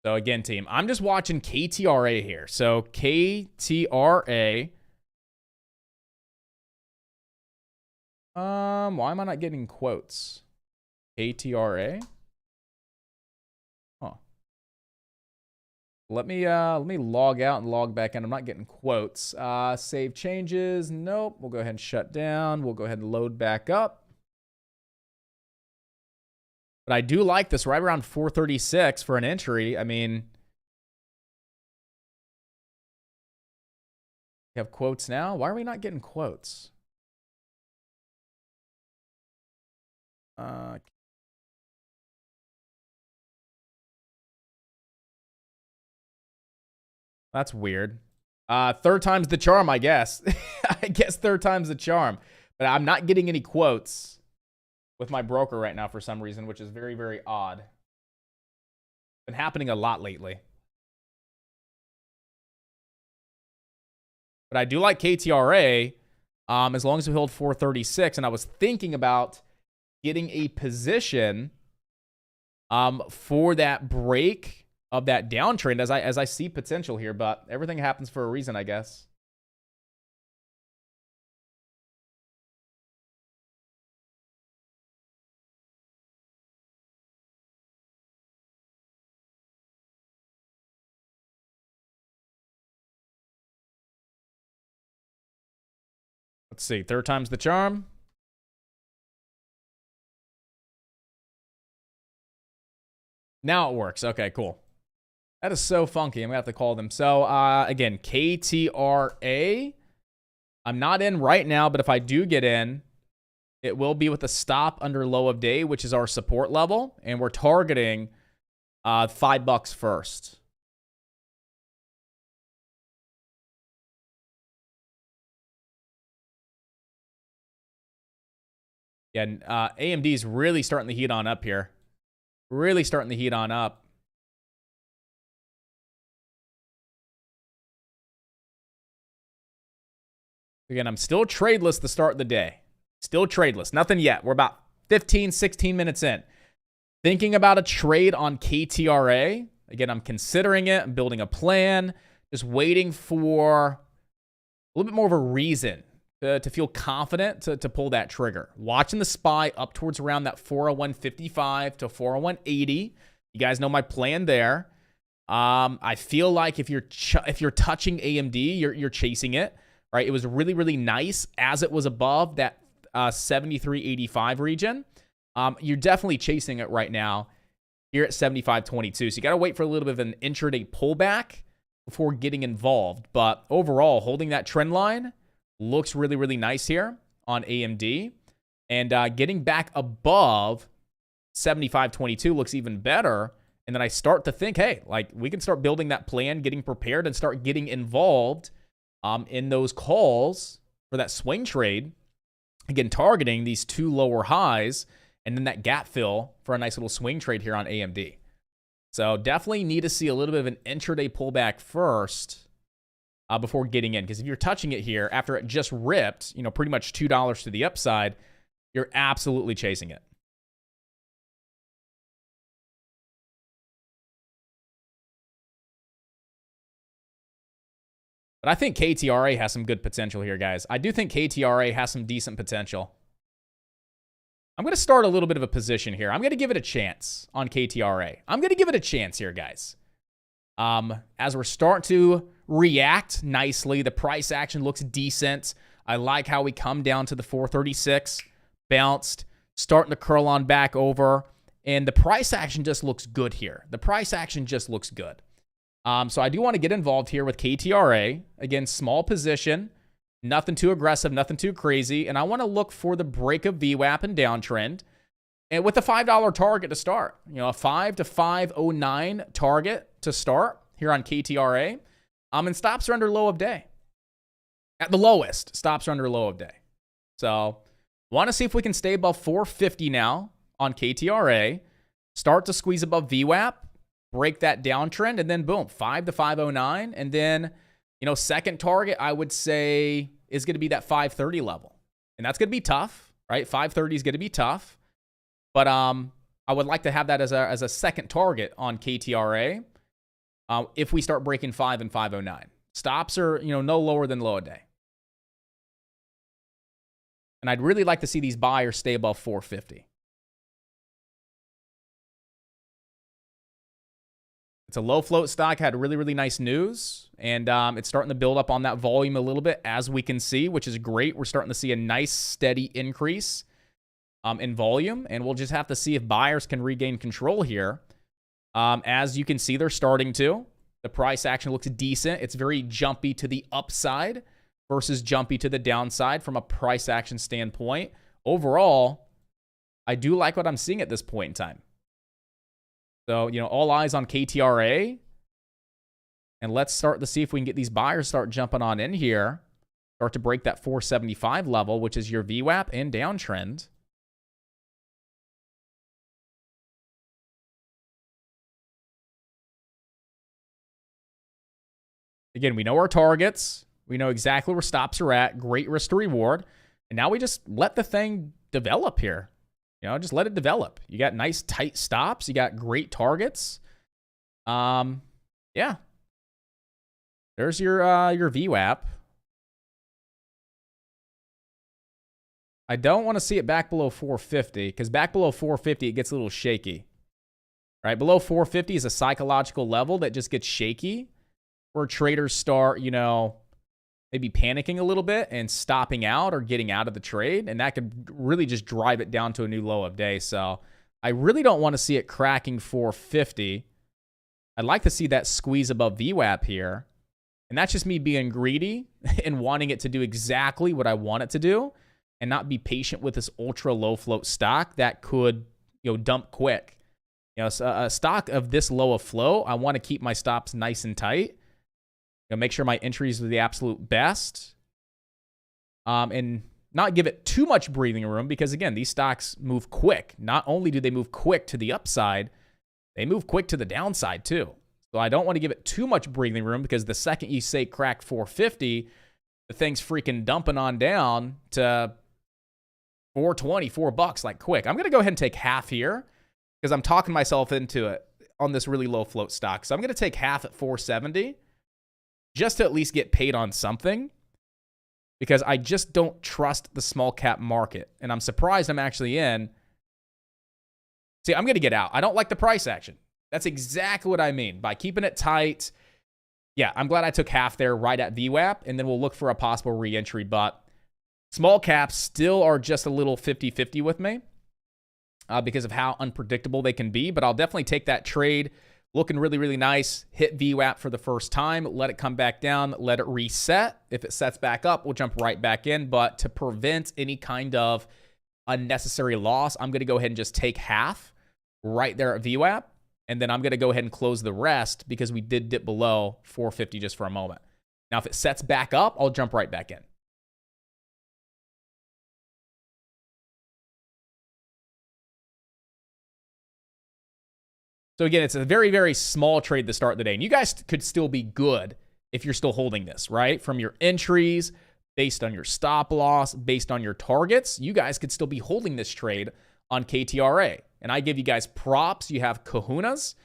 So again, team, I'm just watching KTRA here. So KTRA. Why am I not getting quotes? KTRA. Huh. Let me log out and log back in. I'm not getting quotes. Save changes. Nope. We'll go ahead and shut down. We'll go ahead and load back up. But I do like this right around 436 for an entry. I mean, we have quotes now. Why are we not getting quotes? That's weird. Third time's the charm, I guess. I guess third time's the charm. But I'm not getting any quotes with my broker right now for some reason, which is very, very odd. Been happening a lot lately. But I do like KTRA as long as we hold 436. And I was thinking about getting a position for that break of that downtrend as I see potential here. But everything happens for a reason, I guess. Let's see. Third time's the charm. Now it works. Okay, cool. That is so funky. I'm going to have to call them. So, again, KTRA. I'm not in right now, but if I do get in, it will be with a stop under low of day, which is our support level. And we're targeting $5 first. Yeah, AMD is really starting to heat on up here. Really starting to heat on up. Again, I'm still tradeless to start the day. Still tradeless. Nothing yet. We're about 15, 16 minutes in. Thinking about a trade on KTRA. Again, I'm considering it. I'm building a plan. Just waiting for a little bit more of a reason to feel confident to pull that trigger. Watching the SPY up towards around that 401.55 to 401.80. You guys know my plan there. I feel like if you're touching AMD, you're chasing it, right? It was really, really nice as it was above that 73.85 region. You're definitely chasing it right now here at 75.22. So you got to wait for a little bit of an intraday pullback before getting involved. But overall, holding that trend line looks really, really nice here on AMD. And getting back above 75.22 looks even better. And then I start to think, hey, like we can start building that plan, getting prepared, and start getting involved in those calls for that swing trade. Again, targeting these two lower highs and then that gap fill for a nice little swing trade here on AMD. So definitely need to see a little bit of an intraday pullback first before getting in. Because if you're touching it here after it just ripped, pretty much $2 to the upside, you're absolutely chasing it. But I think KTRA has some good potential here, guys. I do think KTRA has some decent potential. I'm going to start a little bit of a position here. I'm going to give it a chance on KTRA. I'm going to give it a chance here, guys. As we're starting to react nicely, the price action looks decent. I like how we come down to the 436, bounced, starting to curl on back over, and the price action just looks good here. The price action just looks good. So I do want to get involved here with KTRA. Again, small position, nothing too aggressive, nothing too crazy. And I want to look for the break of VWAP and downtrend. And with a $5 target to start, a 5 to 509 target to start here on KTRA. And stops are under low of day. At the lowest, stops are under low of day. So want to see if we can stay above 450 now on KTRA. Start to squeeze above VWAP. Break that downtrend, and then boom, 5 to 509. And then, second target, I would say, is going to be that 530 level. And that's going to be tough, right? 530 is going to be tough. But I would like to have that as a second target on KTRA if we start breaking 5 and 509. Stops are, no lower than low a day. And I'd really like to see these buyers stay above 450. It's a low float stock, had really, really nice news, and it's starting to build up on that volume a little bit, as we can see, which is great. We're starting to see a nice, steady increase in volume, and we'll just have to see if buyers can regain control here. As you can see, they're starting to. The price action looks decent. It's very jumpy to the upside versus jumpy to the downside from a price action standpoint. Overall, I do like what I'm seeing at this point in time. So, all eyes on KTRA. And let's start to see if we can get these buyers start jumping on in here. Start to break that 475 level, which is your VWAP and downtrend. Again, we know our targets. We know exactly where stops are at. Great risk to reward. And now we just let the thing develop here. You know, just let it develop. You got nice tight stops. You got great targets. Yeah. There's your VWAP. I don't want to see it back below 450 because back below 450, it gets a little shaky. Right? Below 450 is a psychological level that just gets shaky where traders start, you know, maybe panicking a little bit and stopping out or getting out of the trade. And that could really just drive it down to a new low of day. So I really don't want to see it cracking 450. I'd like to see that squeeze above VWAP here. And that's just me being greedy and wanting it to do exactly what I want it to do and not be patient with this ultra low float stock that could, you know, dump quick. You know, so a stock of this low of flow, I want to keep my stops nice and tight. You know, make sure my entries are the absolute best. And not give it too much breathing room because, again, these stocks move quick. Not only do they move quick to the upside, they move quick to the downside too. So I don't want to give it too much breathing room because the second you say crack 450, the thing's freaking dumping on down to 420, $4 like quick. I'm going to go ahead and take half here because I'm talking myself into it on this really low float stock. So I'm going to take half at 470 just to at least get paid on something because I just don't trust the small cap market. And I'm surprised I'm actually in. See, I'm going to get out. I don't like the price action. That's exactly what I mean. By keeping it tight, yeah, I'm glad I took half there right at VWAP, and then we'll look for a possible re-entry. But small caps still are just a little 50-50 with me because of how unpredictable they can be. But I'll definitely take that trade. Looking really, really nice. Hit VWAP for the first time. Let it come back down. Let it reset. If it sets back up, we'll jump right back in. But to prevent any kind of unnecessary loss, I'm going to go ahead and just take half right there at VWAP. And then I'm going to go ahead and close the rest because we did dip below 450 just for a moment. Now, if it sets back up, I'll jump right back in. So again, it's a very, very small trade to start the day. And you guys could still be good if you're still holding this, right? From your entries, based on your stop loss, based on your targets, you guys could still be holding this trade on KTRA. And I give you guys props. You have kahunas.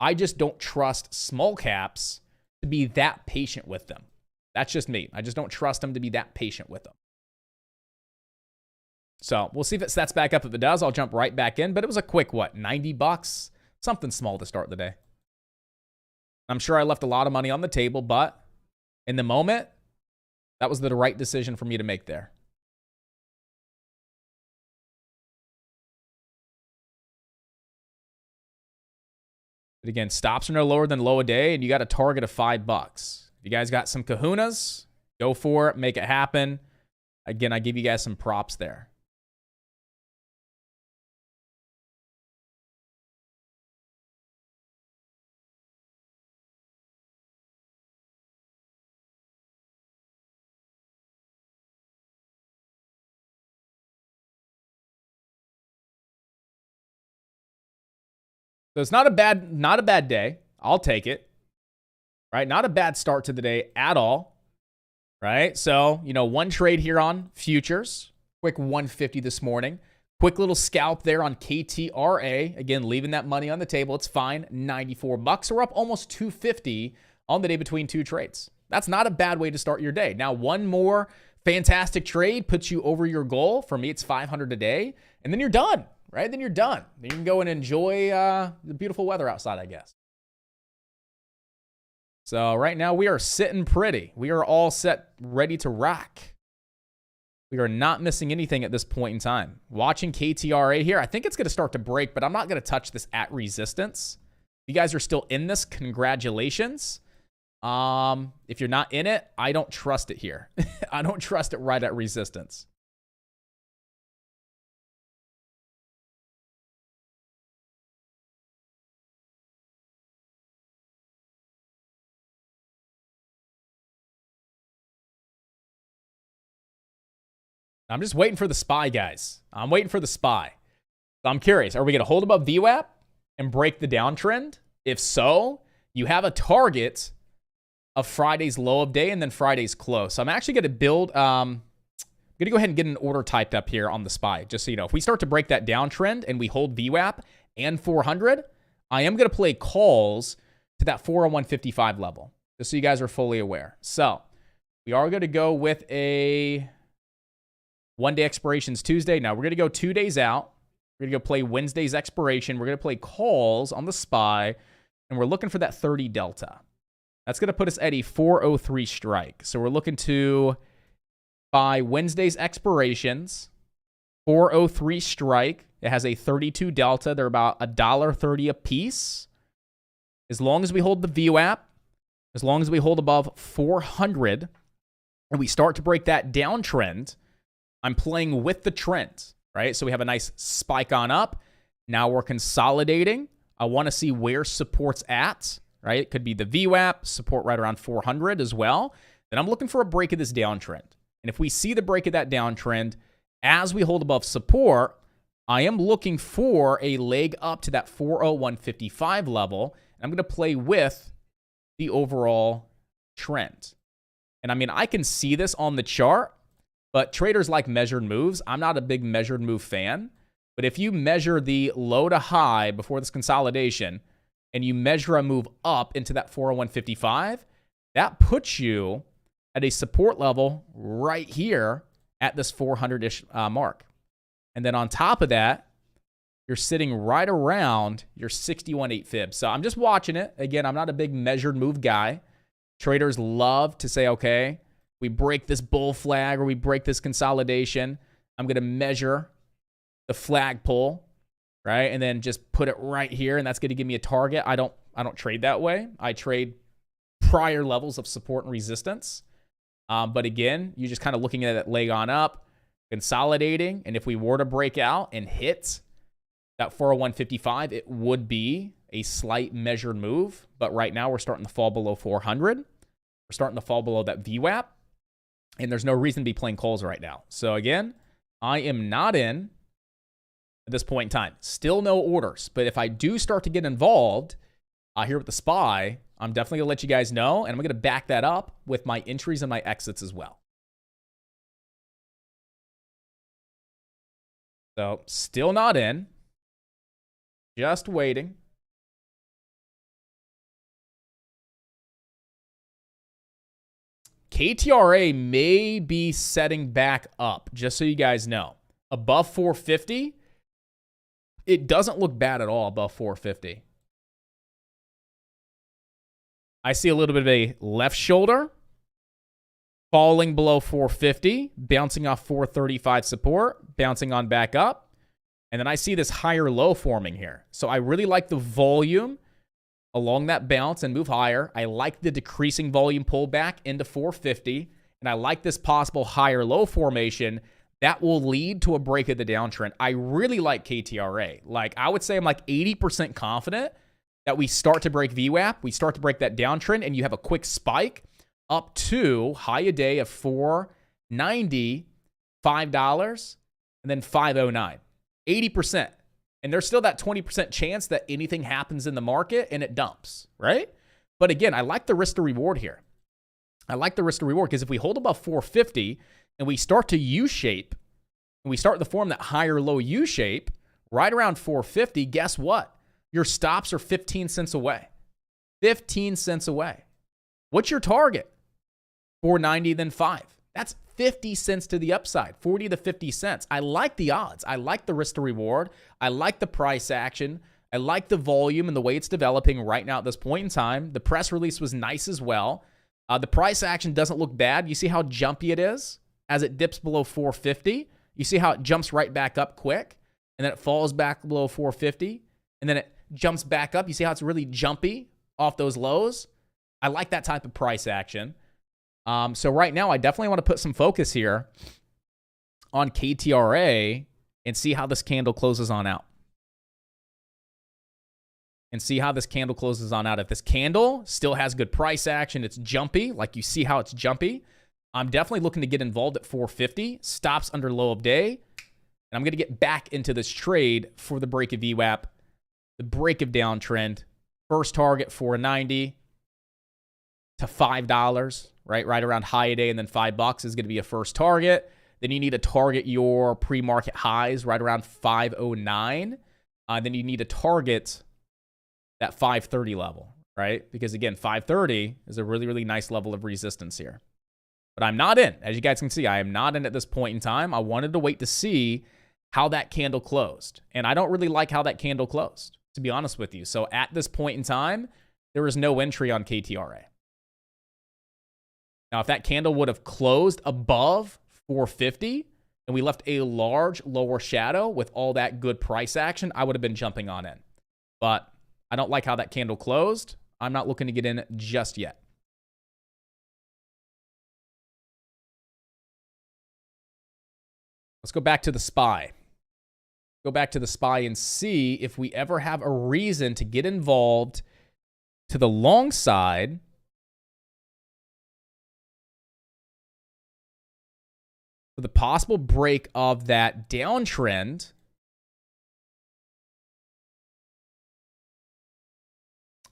I just don't trust small caps to be that patient with them. That's just me. I just don't trust them to be that patient with them. So we'll see if it sets back up. If it does, I'll jump right back in. But it was a quick, what, $90? Something small to start the day. I'm sure I left a lot of money on the table, but in the moment, that was the right decision for me to make there. But again, stops are no lower than low a day, and you got a target of $5. If you guys got some kahunas, go for it, make it happen. Again, I give you guys some props there. So it's not a bad day. I'll take it. Right? Not a bad start to the day at all. Right? So, you know, one trade here on futures. Quick 150 this morning. Quick little scalp there on KTRA. Again, leaving that money on the table. It's fine. $94. We're up almost 250 on the day between two trades. That's not a bad way to start your day. Now, one more fantastic trade puts you over your goal. For me, it's 500 a day. And then you're done. Right? Then you're done. Then you can go and enjoy the beautiful weather outside, I guess. So right now we are sitting pretty. We are all set, ready to rock. We are not missing anything at this point in time. Watching KTRA here, I think it's going to start to break, but I'm not going to touch this at resistance. If you guys are still in this, congratulations. If you're not in it, I don't trust it here. I don't trust it right at resistance. I'm just waiting for the SPY, guys. I'm waiting for the SPY. I'm curious, are we going to hold above VWAP and break the downtrend? If so, you have a target of Friday's low of day and then Friday's close. So I'm actually going to build, I'm going to go ahead and get an order typed up here on the SPY, just so you know. If we start to break that downtrend and we hold VWAP and 400, I am going to play calls to that 401.55 level, just so you guys are fully aware. So we are going to go with a one-day expirations Tuesday. Now we're going to go 2 days out. We're going to go play Wednesday's expiration. We're going to play calls on the SPY, and we're looking for that 30 delta. That's going to put us at a 403 strike. So we're looking to buy Wednesday's expirations, 403 strike. It has a 32 delta. They're about $1.30 a piece. As long as we hold the VWAP, as long as we hold above 400, and we start to break that downtrend, I'm playing with the trend, right? So we have a nice spike on up. Now we're consolidating. I want to see where support's at, right? It could be the VWAP, support right around 400 as well. Then I'm looking for a break of this downtrend. And if we see the break of that downtrend, as we hold above support, I am looking for a leg up to that 401.55 level. And I'm going to play with the overall trend. And I mean, I can see this on the chart, but traders like measured moves. I'm not a big measured move fan. But if you measure the low to high before this consolidation and you measure a move up into that 401.55, that puts you at a support level right here at this 400-ish mark. And then on top of that, you're sitting right around your 61.8 fib. So I'm just watching it. Again, I'm not a big measured move guy. Traders love to say, okay, we break this bull flag or we break this consolidation. I'm going to measure the flag pull, right? And then just put it right here, and that's going to give me a target. I don't trade that way. I trade prior levels of support and resistance. But again, you're just kind of looking at it leg on up, consolidating, and if we were to break out and hit that 401.55, it would be a slight measured move. But right now, we're starting to fall below 400. We're starting to fall below that VWAP, and there's no reason to be playing calls right now. So again, I am not in at this point in time. Still no orders. But if I do start to get involved here with the SPY, I'm definitely going to let you guys know, and I'm going to back that up with my entries and my exits as well. So still not in. Just waiting. KTRA may be setting back up, just so you guys know. Above 450, it doesn't look bad at all above 450. I see a little bit of a left shoulder falling below 450, bouncing off 435 support, bouncing on back up. And then I see this higher low forming here. So I really like the volume along that bounce and move higher. I like the decreasing volume pullback into 450. And I like this possible higher low formation that will lead to a break of the downtrend. I really like KTRA. Like, I would say I'm like 80% confident that we start to break VWAP, we start to break that downtrend, and you have a quick spike up to high a day of $4.90, $5, and then $5.09. 80%. And there's still that 20% chance that anything happens in the market and it dumps, right? But again, I like the risk to reward here. I like the risk to reward because if we hold above 450 and we start to U-shape, and we start to form that higher low U-shape right around 450, guess what? Your stops are 15 cents away. 15 cents away. What's your target? 490, then 5. That's 50 cents to the upside, 40 to 50 cents. I like the odds. I like the risk to reward. I like the price action. I like the volume and the way it's developing right now at this point in time. The press release was nice as well. The price action doesn't look bad. You see how jumpy it is as it dips below 450? You see how it jumps right back up quick, and then it falls back below 450, and then it jumps back up. You see how it's really jumpy off those lows? I like that type of price action. So right now, I definitely want to put some focus here on KTRA and see how this candle closes on out. And see how this candle closes on out. If this candle still has good price action, it's jumpy, like you see how it's jumpy, I'm definitely looking to get involved at 450. Stops under low of day. And I'm going to get back into this trade for the break of VWAP, the break of downtrend. First target 490 to $5, right? Right around high a day, and then $5 is going to be a first target. Then you need to target your pre-market highs right around 509. Then you need to target that 530 level, right? Because again, 530 is a really, really nice level of resistance here. But I'm not in. As you guys can see, I am not in at this point in time. I wanted to wait to see how that candle closed. And I don't really like how that candle closed, to be honest with you. So at this point in time, there is no entry on KTRA. Now, if that candle would have closed above 450 and we left a large lower shadow with all that good price action, I would have been jumping on in. But I don't like how that candle closed. I'm not looking to get in just yet. Let's go back to the SPY. Go back to the SPY and see if we ever have a reason to get involved to the long side. For the possible break of that downtrend.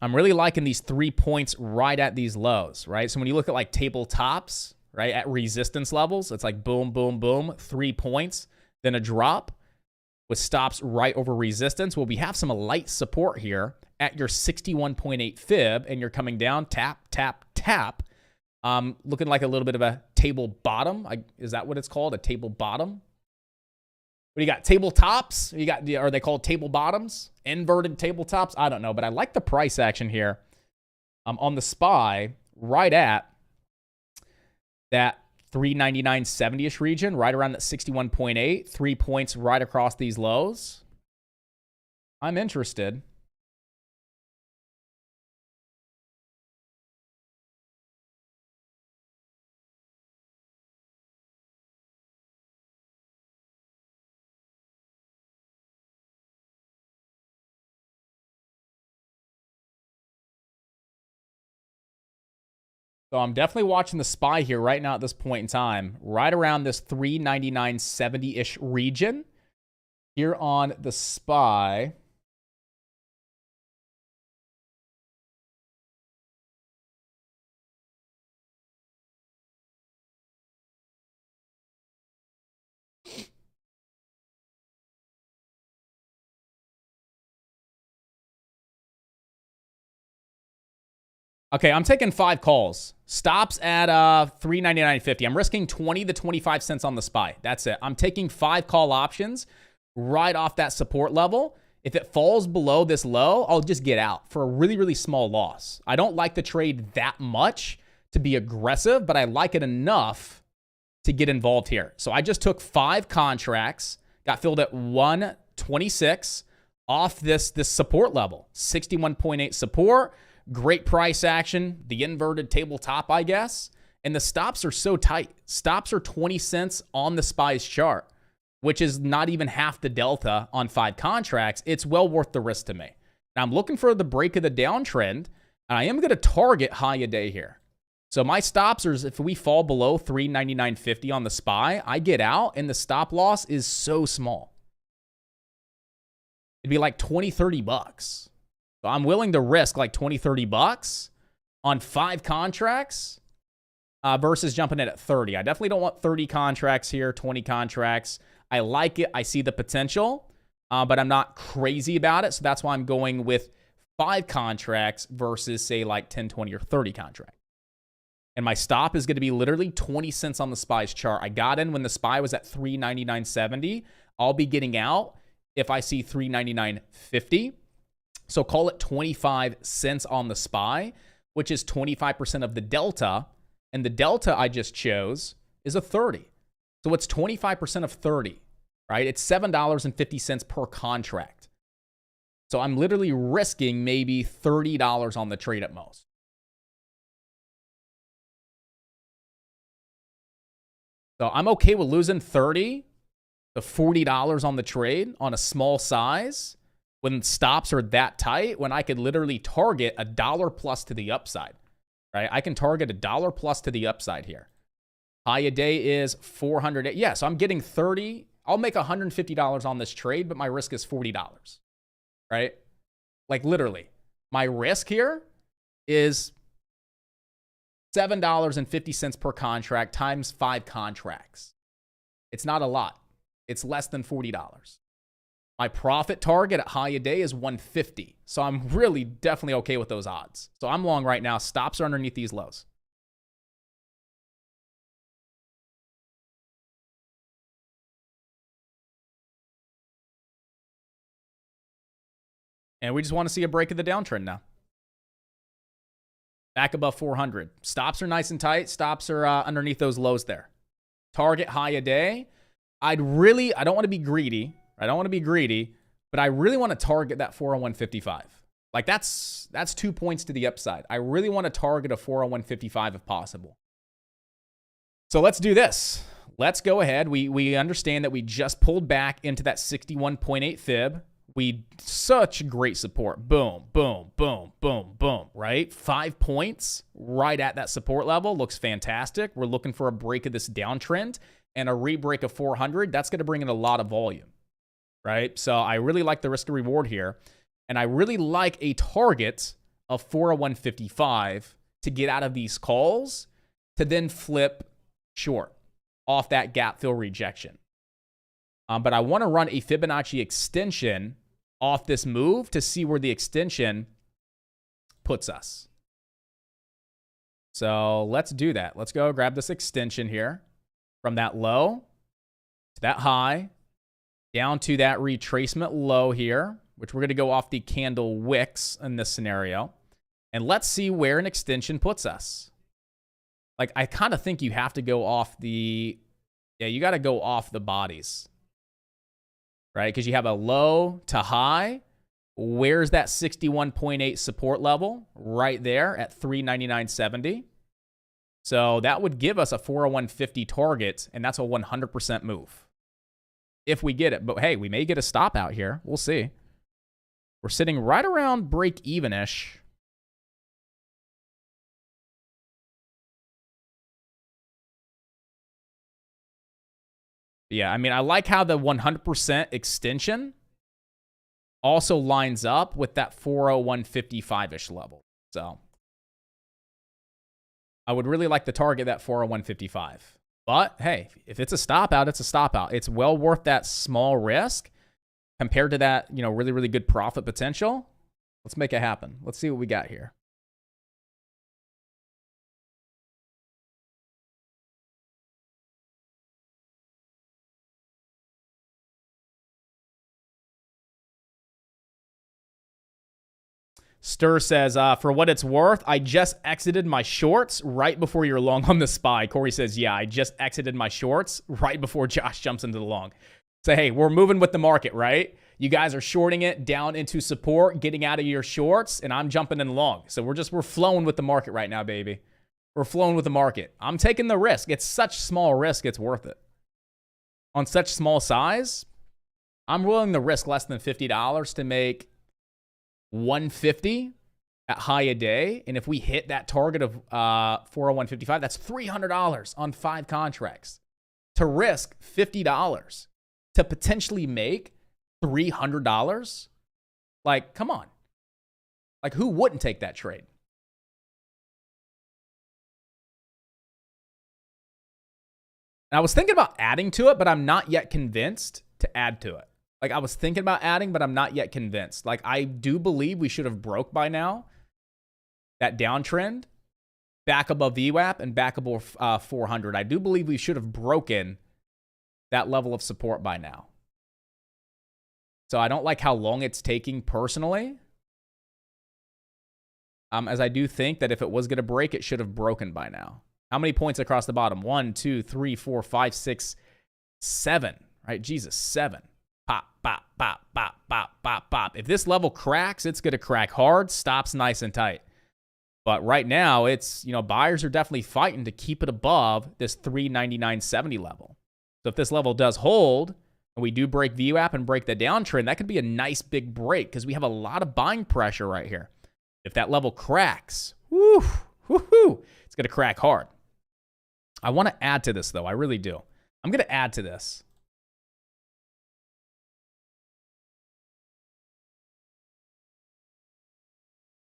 I'm really liking these 3 points right at these lows, right? So when you look at like tabletops, right, at resistance levels, it's like boom, boom, boom, 3 points, then a drop with stops right over resistance. Well, we have some light support here at your 61.8 fib, and you're coming down, tap, tap, tap. Looking like a little bit of a table bottom. Is that what it's called? A table bottom? What do you got? Tabletops? You got, are they called table bottoms? Inverted tabletops? I don't know, but I like the price action here. On the SPY, right at that 399.70-ish region, right around that 61.8, 3 points right across these lows. I'm interested. So I'm definitely watching the SPY here right now at this point in time, right around this 399.70-ish region here on the SPY. Okay, I'm taking 5 calls. Stops at $399.50. I'm risking 20 to 25 cents on the SPY. That's it. I'm taking 5 call options right off that support level. If it falls below this low, I'll just get out for a really, really small loss. I don't like the trade that much to be aggressive, but I like it enough to get involved here. So I just took 5 contracts, got filled at 126 off this support level, 61.8 support. Great price action, the inverted tabletop, I guess. And the stops are so tight. Stops are 20 cents on the SPY's chart, which is not even half the delta on 5 contracts. It's well worth the risk to me. Now, I'm looking for the break of the downtrend, and I am going to target high a day here. So my stops are, if we fall below 399.50 on the SPY, I get out, and the stop loss is so small. It'd be like 20, 30 bucks. So I'm willing to risk like 20, 30 bucks on 5 contracts versus jumping in at 30. I definitely don't want 30 contracts here, 20 contracts. I like it. I see the potential, but I'm not crazy about it. So that's why I'm going with 5 contracts versus say like 10, 20, or 30 contracts. And my stop is going to be literally 20 cents on the SPY's chart. I got in when the SPY was at 399.70. I'll be getting out if I see 399.50. So call it 25 cents on the SPY, which is 25% of the delta. And the delta I just chose is a 30. So it's 25% of 30, right? It's $7.50 per contract. So I'm literally risking maybe $30 on the trade at most. So I'm okay with losing $30 to $40 on the trade on a small size. When stops are that tight, when I could literally target $1 plus to the upside, right? I can target $1 plus to the upside here. High a day is 400. Yeah, so I'm getting 30. I'll make $150 on this trade, but my risk is $40, right? Like literally, my risk here is $7.50 per contract times 5 contracts. It's not a lot. It's less than $40. My profit target at high a day is 150. So I'm really definitely okay with those odds. So I'm long right now. Stops are underneath these lows. And we just want to see a break of the downtrend now. Back above 400. Stops are nice and tight. Stops are underneath those lows there. Target high a day. I don't want to be greedy. I don't want to be greedy, but I really want to target that 401.55. Like that's 2 points to the upside. I really want to target a 401.55 if possible. So let's do this. Let's go ahead. We understand that we just pulled back into that 61.8 fib. Such great support. Boom, boom, boom, boom, boom, right? 5 points right at that support level. Looks fantastic. We're looking for a break of this downtrend and a re-break of 400. That's going to bring in a lot of volume, right? So I really like the risk to reward here. And I really like a target of 401.55 to get out of these calls to then flip short off that gap fill rejection. But I want to run a Fibonacci extension off this move to see where the extension puts us. So let's do that. Let's go grab this extension here from that low to that high down to that retracement low here, which we're going to go off the candle wicks in this scenario. And let's see where an extension puts us. Like, I kind of think you have to go off you got to go off the bodies. Right? Because you have a low to high. Where's that 61.8 support level? Right there at 399.70. So that would give us a 401.50 target, and that's a 100% move. If we get it. But hey, we may get a stop out here. We'll see. We're sitting right around break even-ish. Yeah, I mean, I like how the 100% extension also lines up with that 401.55-ish level. So I would really like to target that 401.55. But hey, if it's a stop out, it's a stop out. It's well worth that small risk compared to that, really, really good profit potential. Let's make it happen. Let's see what we got here. Stir says, for what it's worth, I just exited my shorts right before you're long on the SPY. Corey says, yeah, I just exited my shorts right before Josh jumps into the long. So, hey, we're moving with the market, right? You guys are shorting it down into support, getting out of your shorts, and I'm jumping in long. So we're flowing with the market right now, baby. We're flowing with the market. I'm taking the risk. It's such small risk, it's worth it. On such small size, I'm willing to risk less than $50 to make 150 at high a day. And if we hit that target of 401.55, that's $300 on 5 contracts. To risk $50 to potentially make $300, like, come on. Like, who wouldn't take that trade? And I was thinking about adding to it, but I'm not yet convinced to add to it. Like, I was thinking about adding, but I'm not yet convinced. Like, I do believe we should have broke by now that downtrend back above VWAP and back above 400. I do believe we should have broken that level of support by now. So I don't like how long it's taking personally. As I do think that if it was going to break, it should have broken by now. How many points across the bottom? 1, 2, 3, 4, 5, 6, 7. Right? Jesus, 7. Pop, pop, pop, pop, pop, pop, pop. If this level cracks, it's going to crack hard. Stops nice and tight. But right now, it's, buyers are definitely fighting to keep it above this 399.70 level. So if this level does hold, and we do break VWAP and break the downtrend, that could be a nice big break because we have a lot of buying pressure right here. If that level cracks, it's going to crack hard. I want to add to this, though. I really do. I'm going to add to this.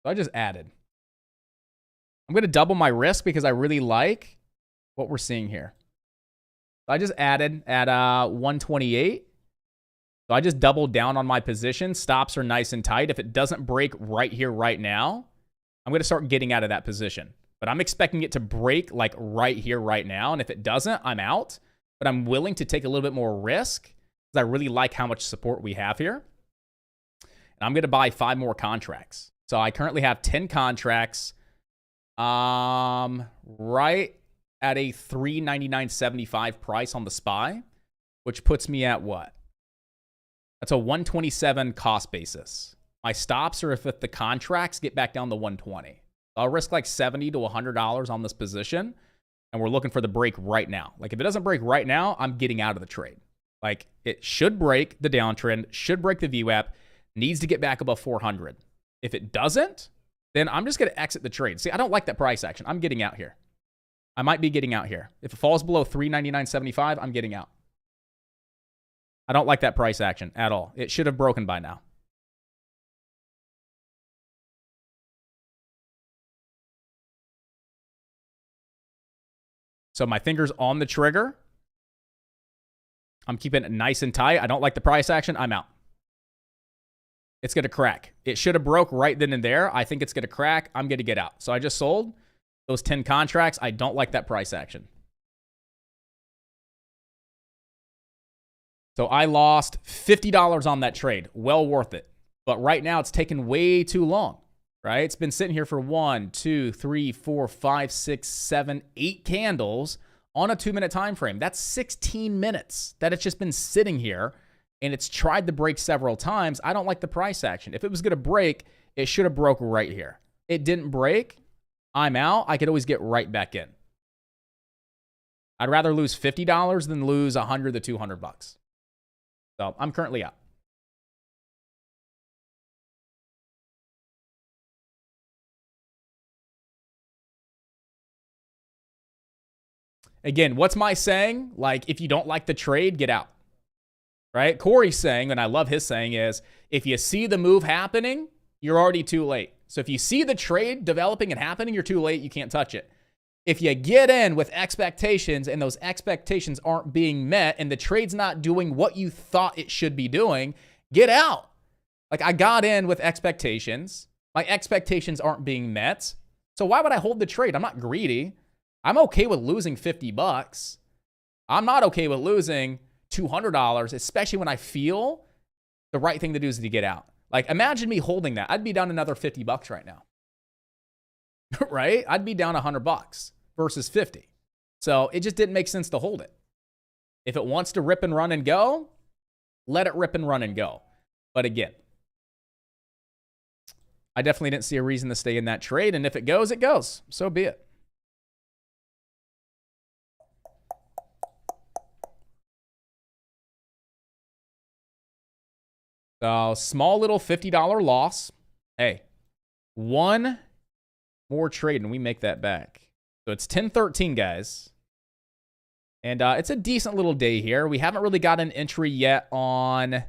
So I just added. I'm going to double my risk because I really like what we're seeing here. So I just added at 128. So I just doubled down on my position. Stops are nice and tight. If it doesn't break right here, right now, I'm going to start getting out of that position. But I'm expecting it to break like right here, right now. And if it doesn't, I'm out. But I'm willing to take a little bit more risk because I really like how much support we have here. And I'm going to buy 5 more contracts. So I currently have 10 contracts right at a $399.75 price on the SPY, which puts me at what? That's a 127 cost basis. My stops are if the contracts get back down to 120. I'll risk like $70 to $100 on this position, and we're looking for the break right now. Like if it doesn't break right now, I'm getting out of the trade. Like it should break the downtrend, should break the VWAP, needs to get back above 400. If it doesn't, then I'm just going to exit the trade. See, I don't like that price action. I'm getting out here. I might be getting out here. If it falls below $399.75, I'm getting out. I don't like that price action at all. It should have broken by now. So my finger's on the trigger. I'm keeping it nice and tight. I don't like the price action. I'm out. It's going to crack. It should have broke right then and there. I think it's going to crack. I'm going to get out. So I just sold those 10 contracts. I don't like that price action. So I lost $50 on that trade. Well worth it. But right now it's taken way too long, right? It's been sitting here for 1, 2, 3, 4, 5, 6, 7, 8 candles on a 2-minute time frame. That's 16 minutes that it's just been sitting here, and it's tried to break several times. I don't like the price action. If it was going to break, it should have broke right here. It didn't break. I'm out. I could always get right back in. I'd rather lose $50 than lose $100 to $200. So I'm currently out. Again, what's my saying? Like, if you don't like the trade, get out. Right? Corey's saying, and I love his saying, is if you see the move happening, you're already too late. So if you see the trade developing and happening, you're too late. You can't touch it. If you get in with expectations and those expectations aren't being met and the trade's not doing what you thought it should be doing, get out. Like I got in with expectations. My expectations aren't being met. So why would I hold the trade? I'm not greedy. I'm okay with losing $50. I'm not okay with losing $200, especially when I feel the right thing to do is to get out. Like imagine me holding that. I'd be down another $50 right now. Right? I'd be down $100 versus 50. So it just didn't make sense to hold it. If it wants to rip and run and go, let it rip and run and go. But again, I definitely didn't see a reason to stay in that trade. And if it goes, it goes. So be it. So small little $50 loss. Hey, one more trade and we make that back. So it's 10-13, guys. And it's a decent little day here. We haven't really got an entry yet on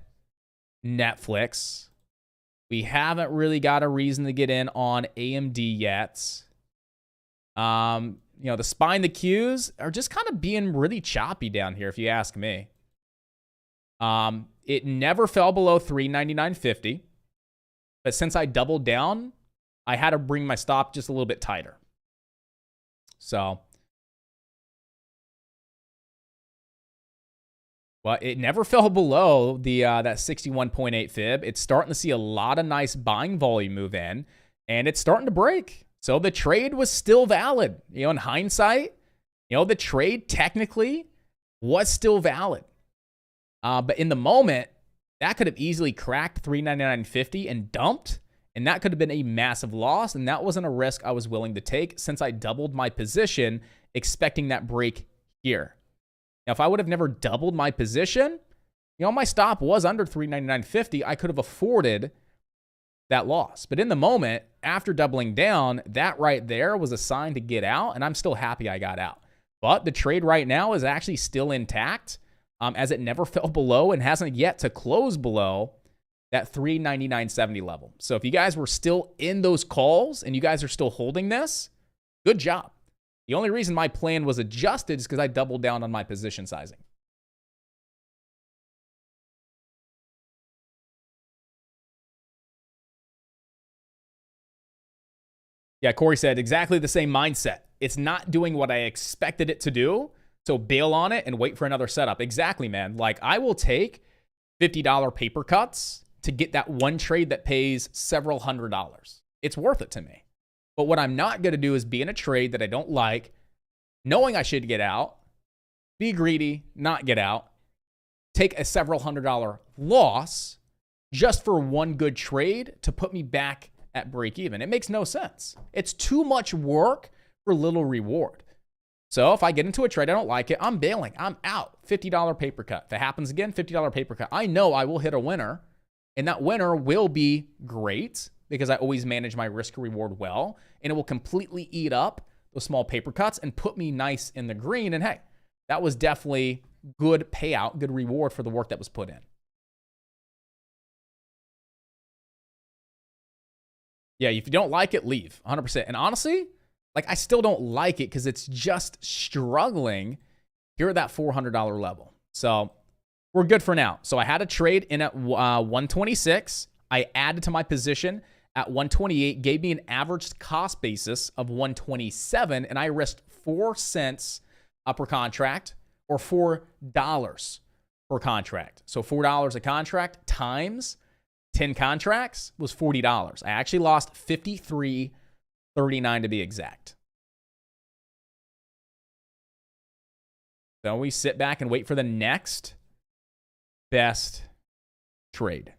Netflix. We haven't really got a reason to get in on AMD yet. You know, the SPY and the Qs are just kind of being really choppy down here, if you ask me. It never fell below $399.50. But since I doubled down, I had to bring my stop just a little bit tighter. So, well, it never fell below the that 61.8 fib. It's starting to see a lot of nice buying volume move in, and it's starting to break. So the trade was still valid. You know, in hindsight, you know, the trade technically was still valid. But in the moment, that could have easily cracked $399.50 and dumped. And that could have been a massive loss. And that wasn't a risk I was willing to take since I doubled my position expecting that break here. Now, if I would have never doubled my position, you know, my stop was under $399.50. I could have afforded that loss. But in the moment, after doubling down, that right there was a sign to get out. And I'm still happy I got out. But the trade right now is actually still intact, as it never fell below and hasn't yet to close below that 399.70 level. So if you guys were still in those calls and you guys are still holding this, good job. The only reason my plan was adjusted is because I doubled down on my position sizing. Yeah, Corey said exactly the same mindset. It's not doing what I expected it to do, so bail on it and wait for another setup. Exactly, man. Like, I will take $50 paper cuts to get that one trade that pays several $100s. It's worth it to me. But what I'm not going to do is be in a trade that I don't like, knowing I should get out, be greedy, not get out, take a several $100 loss just for one good trade to put me back at break even. It makes no sense. It's too much work for little reward. So if I get into a trade, I don't like it, I'm bailing. I'm out. $50 paper cut. If it happens again, $50 paper cut. I know I will hit a winner, and that winner will be great because I always manage my risk reward well, and it will completely eat up those small paper cuts and put me nice in the green. And hey, that was definitely good payout, good reward for the work that was put in. Yeah, if you don't like it, leave 100%. And honestly, like, I still don't like it because it's just struggling here at that $400 level. So we're good for now. So I had a trade in at 126. I added to my position at 128, gave me an average cost basis of 127, and I risked 4 cents per contract, or $4 per contract. So $4 a contract times 10 contracts was $40. I actually lost $53.39 to be exact. So we sit back and wait for the next best trade.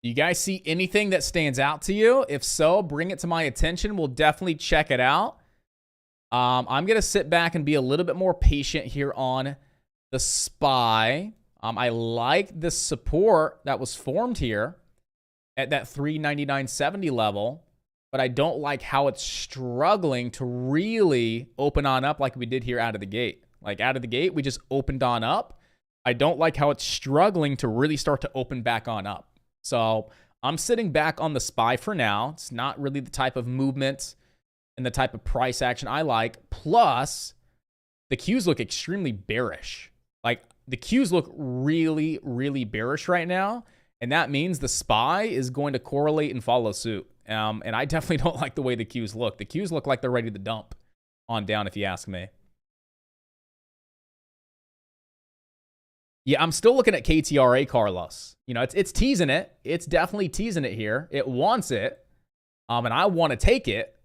Do you guys see anything that stands out to you? If so, bring it to my attention. We'll definitely check it out. I'm going to sit back and be a little bit more patient here on the SPY. I like the support that was formed here at that 399.70 level, but I don't like how it's struggling to really open on up like we did here out of the gate. Like, out of the gate, we just opened on up. I don't like how it's struggling to really start to open back on up. So I'm sitting back on the SPY for now. It's not really the type of movement and the type of price action I like. Plus, the Qs look extremely bearish. Like, the Qs look really, really bearish right now. And that means the SPY is going to correlate and follow suit. And I definitely don't like the way the Qs look. The Qs look like they're ready to dump on down, if you ask me. Yeah, I'm still looking at KTRA, Carlos. You know, it's teasing it. It's definitely teasing it here. It wants it. And I want to take it.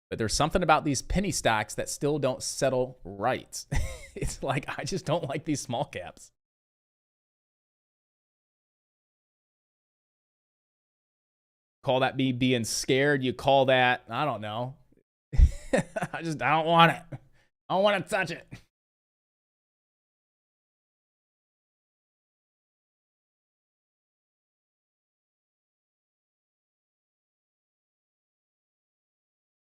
But there's something about these penny stocks that still don't settle right. It's like, I just don't like these small caps. Call that me being scared. You call that, I don't know. I don't want it. I don't want to touch it.